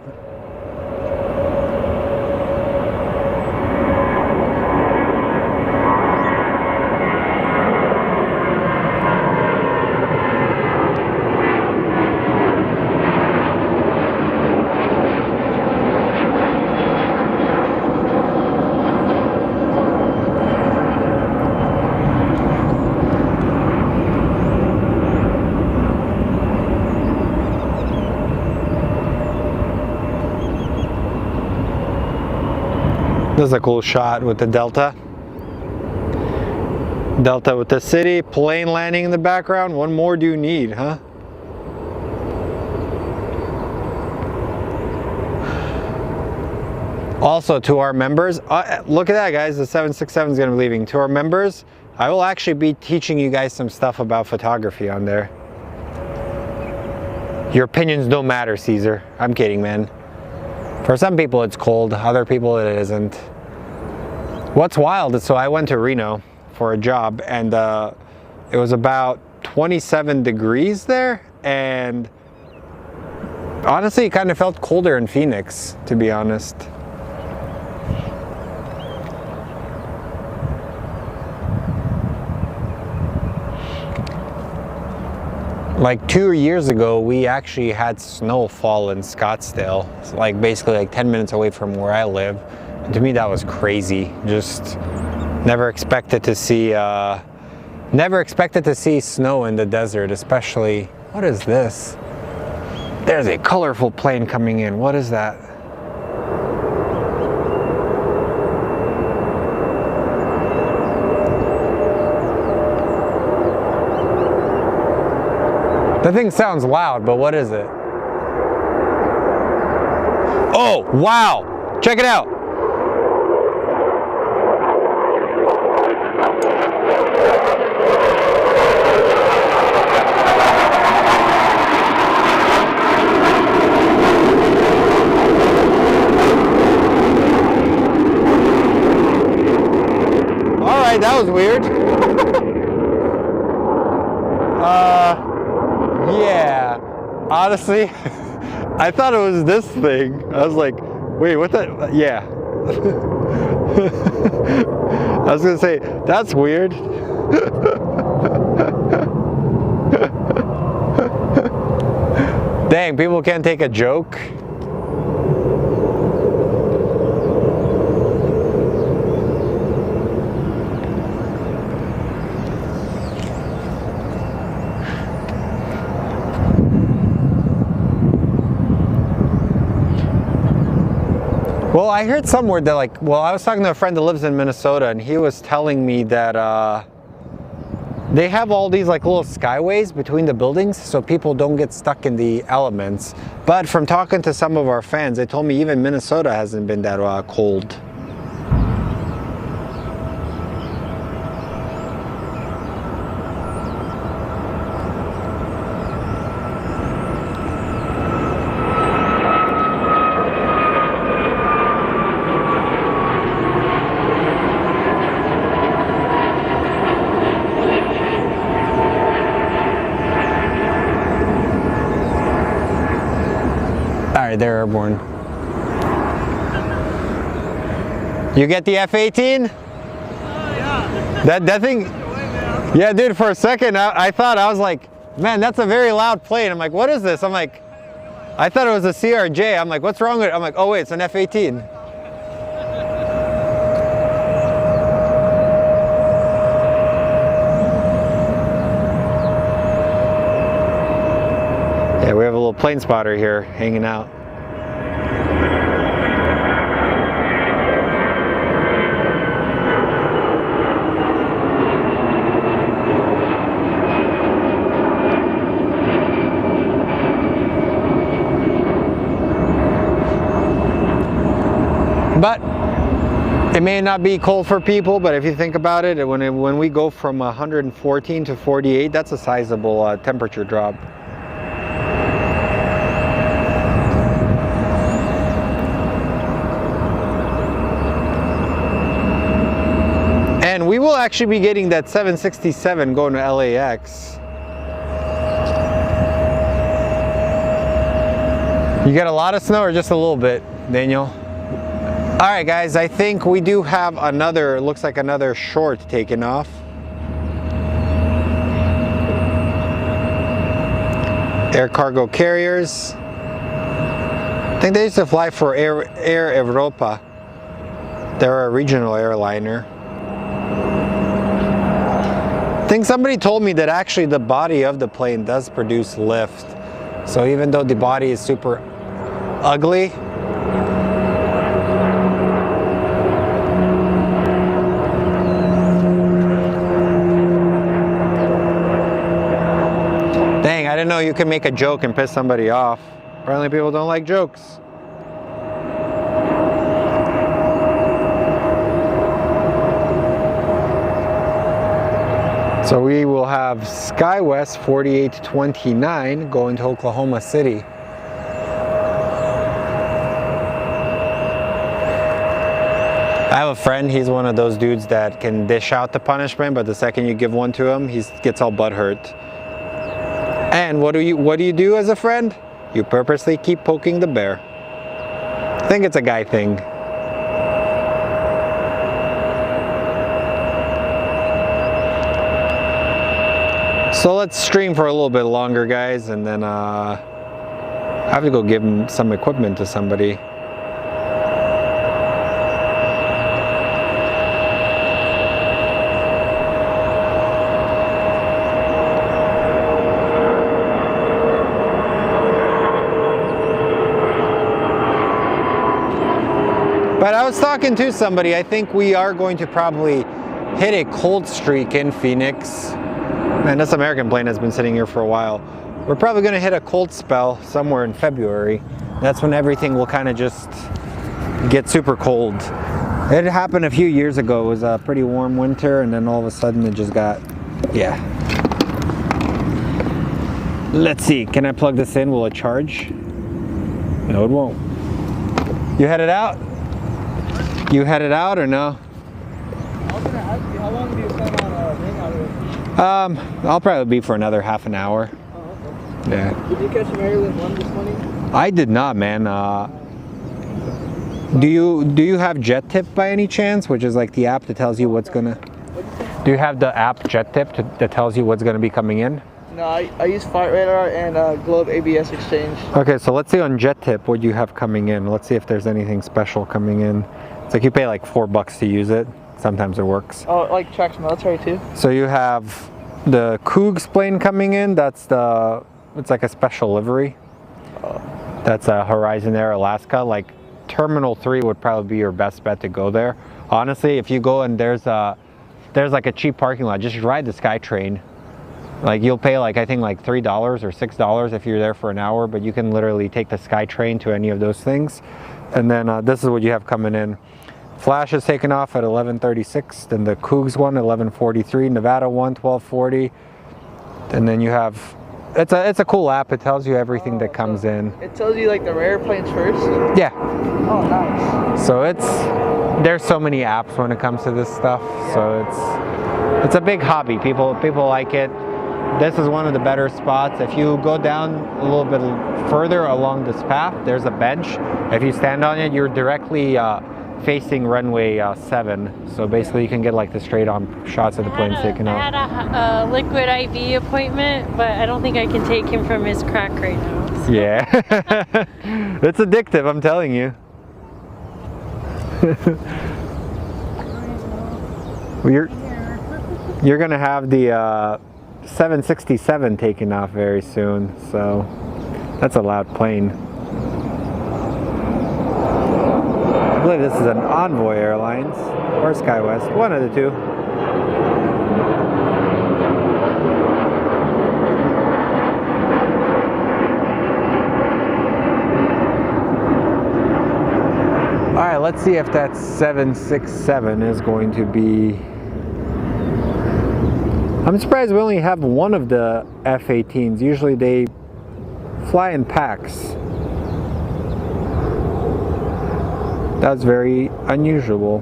This is a cool shot with the Delta. Delta with the city, plane landing in the background. What more do you need, huh? Also, to our members, look at that, guys. The 767 is going to be leaving. To our members, I will actually be teaching you guys some stuff about photography on there. Your opinions don't matter, Caesar. I'm kidding, man. For some people it's cold, other people it isn't. What's wild is, so I went to Reno for a job and it was about 27 degrees there, and Honestly, it kind of felt colder in Phoenix, to be honest. Like 2 years ago, we actually had snow fall in Scottsdale. It's like basically like 10 minutes away from where I live. And to me, that was crazy. Just never expected to see snow in the desert, especially. What is this? There's a colorful plane coming in. What is that? The thing sounds loud, but what is it? Oh, wow! Check it out! Alright, that was weird. Yeah, honestly, I thought it was this thing. I was like, wait, what the, yeah. I was gonna say, that's weird. Dang, people can't take a joke. Well, I heard somewhere that I was talking to a friend that lives in Minnesota, and he was telling me that they have all these like little skyways between the buildings so people don't get stuck in the elements. But from talking to some of our fans, they told me even Minnesota hasn't been that cold. They're airborne. You get the F18? Yeah. That thing, yeah, dude, for a second I thought, I was like, man, that's a very loud plane. I'm like, what is this? I'm like, I thought it was a CRJ. I'm like, what's wrong with it? I'm like, oh wait, it's an F18. Yeah, we have a little plane spotter here hanging out. But it may not be cold for people, but if you think about it, when we go from 114 to 48, that's a sizable temperature drop. And we will actually be getting that 767 going to LAX. You get a lot of snow or just a little bit, Daniel? All right, guys, I think we do have another, looks like another short taken off. Air cargo carriers. I think they used to fly for Air Europa. They're a regional airliner. I think somebody told me that actually the body of the plane does produce lift. So even though the body is super ugly, dang, I didn't know you can make a joke and piss somebody off. Apparently people don't like jokes. So we will have SkyWest 4829 going to Oklahoma City. I have a friend, he's one of those dudes that can dish out the punishment, but the second you give one to him, he gets all butthurt. And what do you do as a friend? You purposely keep poking the bear. I think it's a guy thing. So let's stream for a little bit longer, guys, and then I have to go give some equipment to somebody. But I was talking to somebody, I think we are going to probably hit a cold streak in Phoenix. Man, this American plane has been sitting here for a while. We're probably going to hit a cold spell somewhere in February. That's when everything will kind of just get super cold. It happened a few years ago. It was a pretty warm winter, and then all of a sudden it just got, yeah. Let's see, can I plug this in? Will it charge? No, it won't. You headed out? You headed out or no? I was gonna ask you, how long do you plan on being out here? I'll probably be for another half an hour. Oh, okay. Yeah. Did you catch Maryland 1 this morning? I did not, man. Do you have Jet Tip by any chance, which is like the app that tells you what's gonna? Do you have the app Jet Tip that tells you what's gonna be coming in? No, I use Flight Radar and Globe ABS Exchange. Okay, so let's see on Jet Tip what you have coming in. Let's see if there's anything special coming in. It's like you pay like $4 to use it. Sometimes it works. Oh, it like tracks military too? So you have the Cougs plane coming in. It's like a special livery. Oh. That's a Horizon Air Alaska. Like Terminal 3 would probably be your best bet to go there. Honestly, if you go and there's like a cheap parking lot, just ride the SkyTrain. Like you'll pay like, I think like $3 or $6 if you're there for an hour, but you can literally take the SkyTrain to any of those things. And then this is what you have coming in. Flash is taken off at 11:36, then the Cougs one 11:43, Nevada one 12:40, and then you have, it's a cool app. It tells you everything that comes in. It tells you like the rare planes first? Yeah. Oh, nice. So there's so many apps when it comes to this stuff. So it's a big hobby. People like it. This is one of the better spots. If you go down a little bit further along this path, there's a bench. If you stand on it, you're directly facing runway 7. So basically you can get like the straight on shots of the plane taken out. I had a liquid IV appointment, but I don't think I can take him from his crack right now. So. Yeah. It's addictive, I'm telling you. Well, you're gonna have the 767 taking off very soon, so that's a loud plane. I believe this is an Envoy Airlines or SkyWest, one of the two. All right, let's see if that 767 is going to be. I'm surprised we only have one of the F18s. Usually they fly in packs. That's very unusual.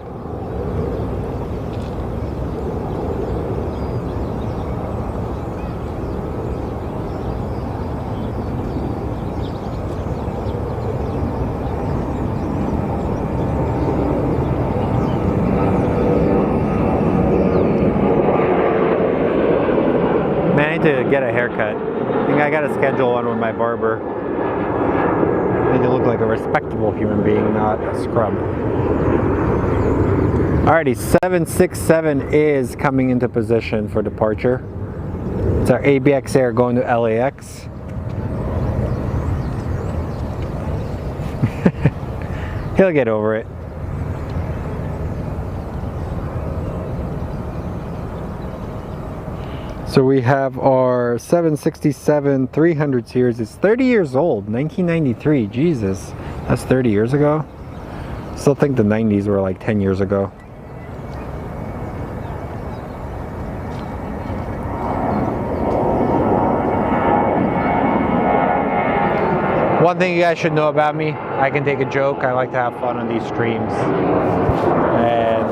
Man, I need to get a haircut. I think I got to schedule one with my barber. I need to look like a respectable human being, not a scrub. Alrighty, 767 is coming into position for departure. It's our ABX Air going to LAX. He'll get over it. So we have our 767 300 series. It's 30 years old, 1993. Jesus, that's 30 years ago. Still think the 90s were like 10 years ago. One thing you guys should know about me, I can take a joke. I like to have fun on these streams. And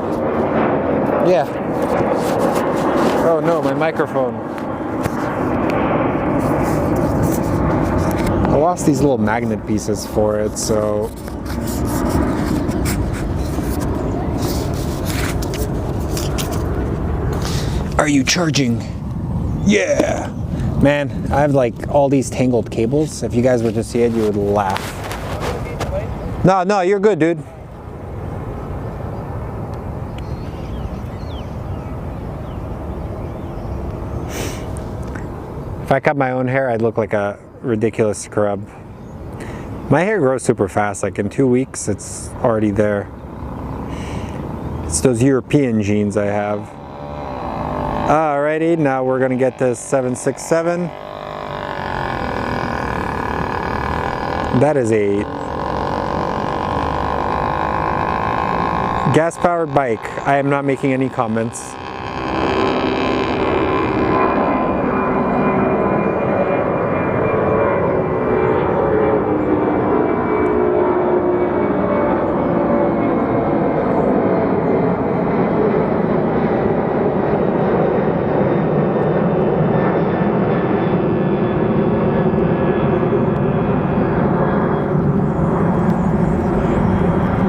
yeah. Oh no, my microphone. I lost these little magnet pieces for it, so. Are you charging? Yeah! Man, I have like all these tangled cables. If you guys were to see it, you would laugh. No, you're good, dude. If I cut my own hair, I'd look like a ridiculous scrub. My hair grows super fast, like in 2 weeks, it's already there. It's those European genes I have. Alrighty, now we're gonna get to 767. That is a gas-powered bike. I am not making any comments.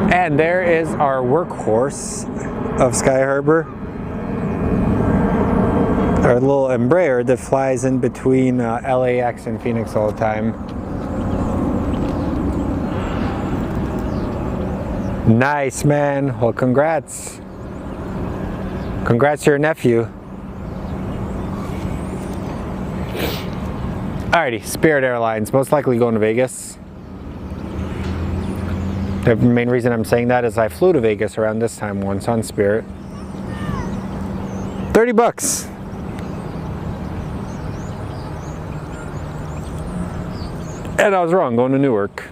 And there is our workhorse of Sky Harbor. Our little Embraer that flies in between LAX and Phoenix all the time. Nice, man. Well, congrats. Congrats to your nephew. Alrighty, Spirit Airlines, most likely going to Vegas. The main reason I'm saying that is I flew to Vegas around this time once on Spirit. 30 bucks. And I was wrong, going to Newark.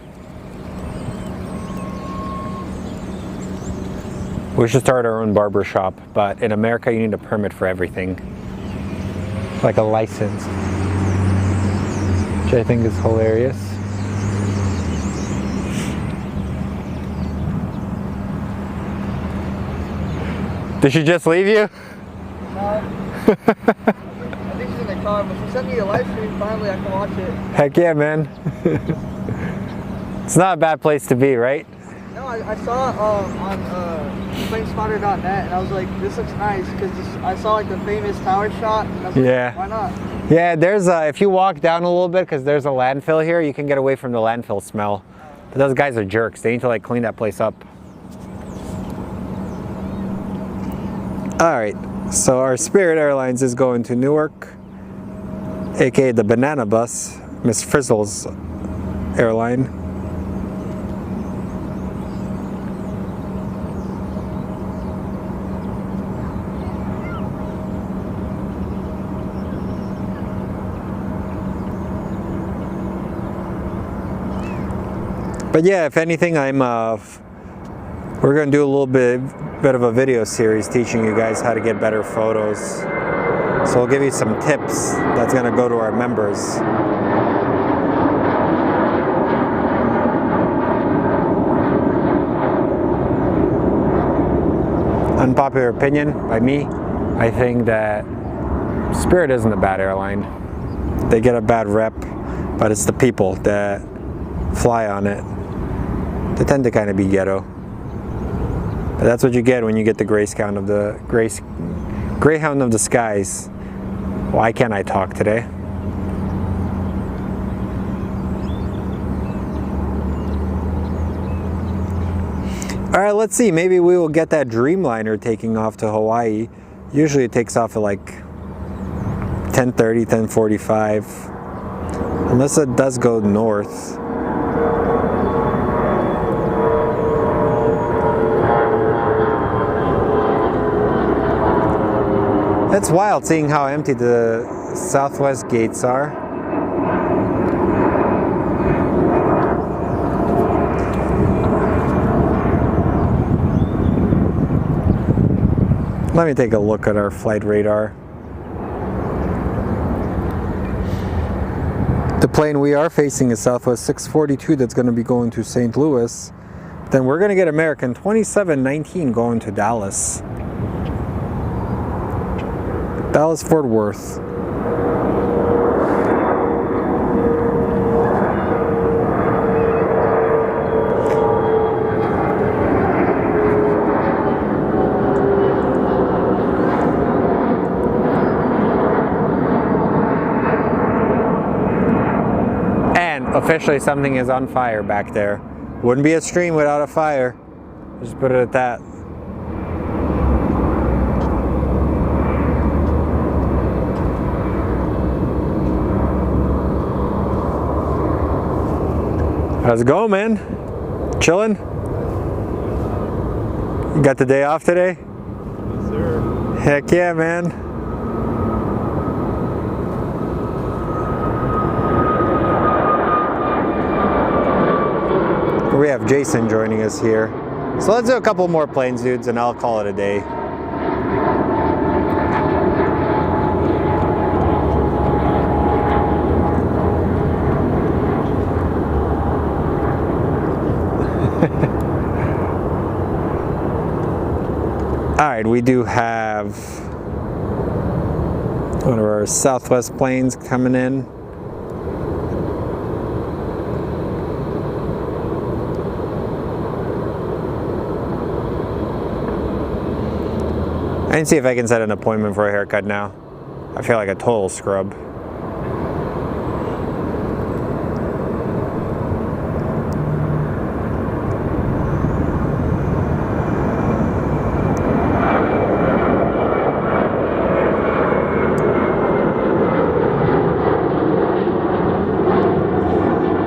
We should start our own barber shop, but in America you need a permit for everything. Like a license. Which I think is hilarious. Did she just leave you? No. I think she's in the car, but she sent me a live stream. Finally, I can watch it. Heck yeah, man. It's not a bad place to be, right? No, I saw it on planespotter.net, and I was like, this looks nice, because I saw like the famous tower shot, and I was like, Yeah. why not? Yeah, there's if you walk down a little bit, because there's a landfill here, you can get away from the landfill smell. But those guys are jerks. They need to like clean that place up. Alright, so our Spirit Airlines is going to Newark, aka the Banana Bus, Miss Frizzle's airline. But yeah, if anything, we're going to do a little bit of a video series teaching you guys how to get better photos. So we'll give you some tips that's going to go to our members. Unpopular opinion by me, I think that Spirit isn't a bad airline. They get a bad rep, but it's the people that fly on it. They tend to kind of be ghetto. But that's what you get when you get the Greyhound of the skies. Why can't I talk today? All right, let's see. Maybe we will get that Dreamliner taking off to Hawaii. Usually it takes off at like 10:30, 10:45. Unless it does go north. It's wild seeing how empty the Southwest gates are. Let me take a look at our flight radar. The plane we are facing is Southwest 642 that's going to be going to St. Louis. Then we're going to get American 2719 going to Dallas. Dallas-Fort Worth. Officially, something is on fire back there. Wouldn't be a stream without a fire. Just put it at that. How's it going, man? Chilling? You got the day off today? Yes, sir. Heck yeah, man. We have Jason joining us here. So let's do a couple more planes, dudes, and I'll call it a day. All right, we do have one of our Southwest planes coming in. I can see if I can set an appointment for a haircut now. I feel like a total scrub.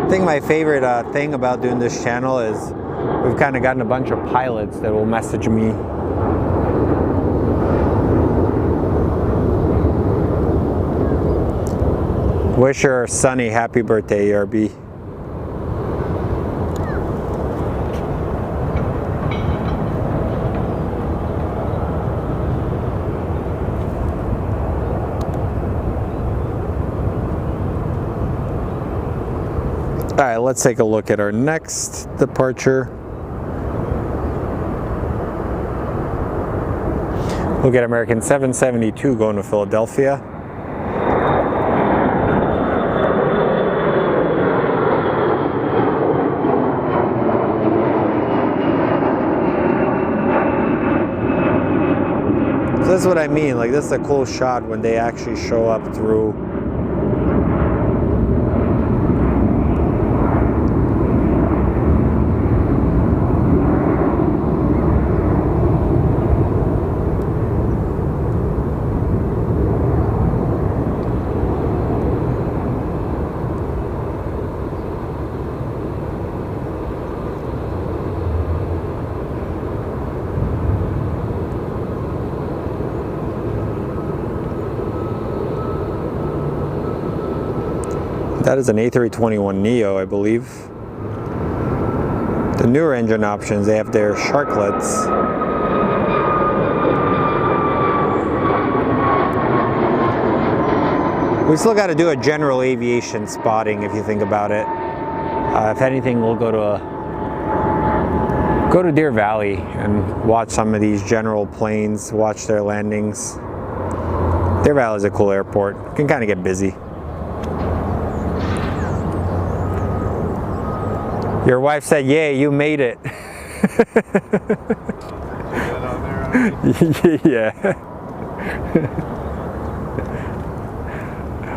I think my favorite thing about doing this channel is we've kind of gotten a bunch of pilots that will message me. Wish her Sonny happy birthday, ERB. All right, let's take a look at our next departure. We'll get American 772 going to Philadelphia. So this is what I mean, like this is a cool shot when they actually show up through. That is an A321neo, I believe. The newer engine options, they have their sharklets. We still got to do a general aviation spotting if you think about it. If anything, we'll go to Deer Valley and watch some of these general planes, watch their landings. Deer Valley is a cool airport. It can kind of get busy. Your wife said, "Yay, you made it." Yeah.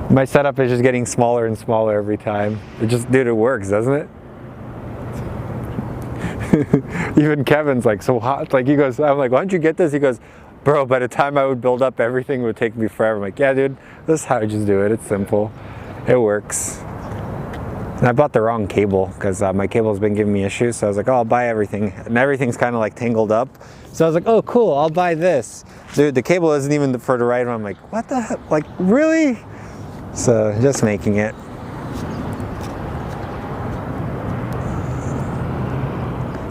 My setup is just getting smaller and smaller every time. Dude, it works, doesn't it? Even Kevin's like, so hot. Like he goes, I'm like, why don't you get this? He goes, bro, by the time I would build up everything, it would take me forever. I'm like, yeah, dude, this is how I just do it. It's simple. It works. And I bought the wrong cable because my cable's been giving me issues. So I was like, oh, I'll buy everything. And everything's kind of like tangled up. So I was like, oh, cool, I'll buy this. Dude, the cable isn't even for the right one. I'm like, what the heck? Like, really? So just making it.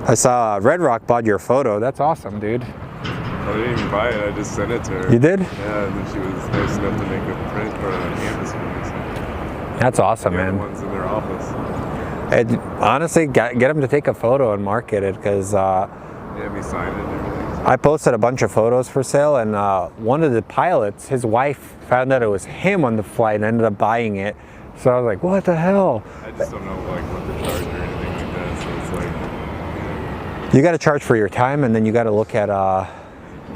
I saw Red Rock bought your photo. That's awesome, dude. I didn't even buy it. I just sent it to her. You did? Yeah, and then she was nice enough to make a print or a canvas for me. So. That's awesome, man. The ones in their office. And honestly, get them to take a photo and market it because yeah, me sign it and everything. I posted a bunch of photos for sale, and one of the pilots, his wife, found out it was him on the flight and ended up buying it. So I was like, what the hell? I just don't know like what to charge or anything like that. So it's like you got to charge for your time, and then you got to look at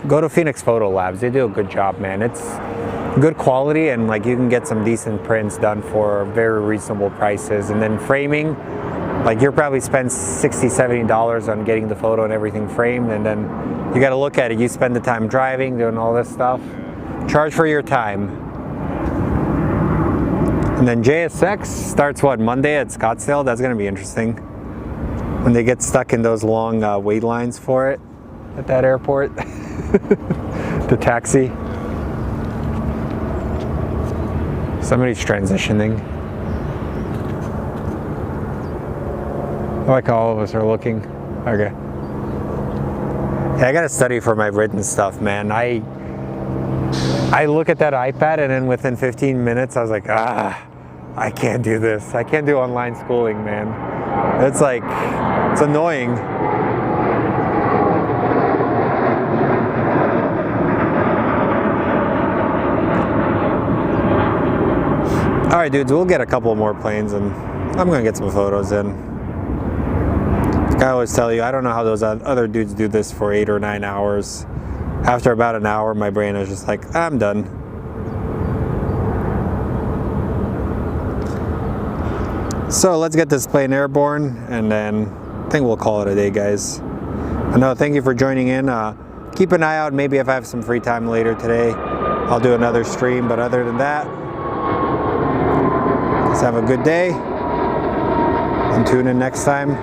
go to Phoenix Photo Labs. They do a good job, man. good quality, and like you can get some decent prints done for very reasonable prices. And then framing, like you're probably spend $60-70 on getting the photo and everything framed, and then you got to look at it. You spend the time driving, doing all this stuff. Charge for your time. And then JSX starts what, Monday at Scottsdale? That's gonna be interesting when they get stuck in those long wait lines for it at that airport. The taxi. Somebody's transitioning. Like all of us are looking. Okay. Yeah, I gotta study for my written stuff, man. I look at that iPad and then within 15 minutes I was like, I can't do this. I can't do online schooling, man. It's like, it's annoying. All right, dudes, we'll get a couple more planes and I'm gonna get some photos in. I always tell you, I don't know how those other dudes do this for 8 or 9 hours. After about an hour, my brain is just like, I'm done. So let's get this plane airborne, and then I think we'll call it a day, guys. I know, thank you for joining in. Keep an eye out. Maybe if I have some free time later today, I'll do another stream. But other than that, let's have a good day and tune in next time.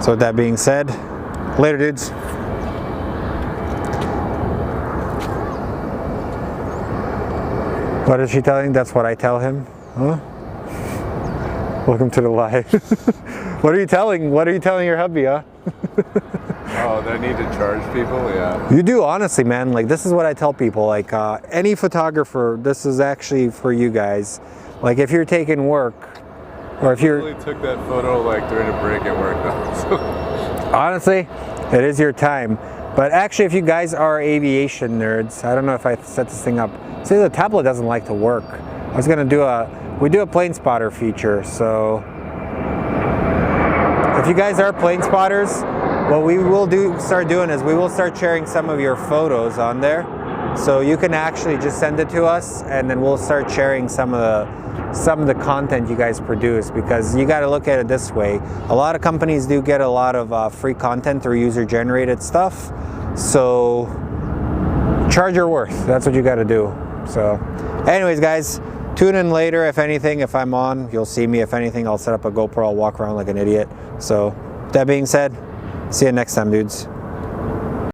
So with that being said, later, dudes. What is she telling? That's what I tell him. Huh? Welcome to the live. What are you telling your hubby, huh? Oh, they need to charge people? Yeah. You do, honestly, man. Like, this is what I tell people. Like, any photographer, this is actually for you guys. Like, if you're taking work, or if you're... I really took that photo like during a break at work though. Honestly, it is your time. But actually, if you guys are aviation nerds, I don't know if I set this thing up. See, the tablet doesn't like to work. I was gonna do we do a plane spotter feature, so if you guys are plane spotters, what we will start doing is we will start sharing some of your photos on there. So you can actually just send it to us, and then we'll start sharing some of the content you guys produce, because you got to look at it this way. A lot of companies do get a lot of free content through user-generated stuff. So charge your worth. That's what you got to do. So anyways, guys, tune in later. If anything, if I'm on, you'll see me. If anything, I'll set up a GoPro. I'll walk around like an idiot. So that being said, see you next time, dudes.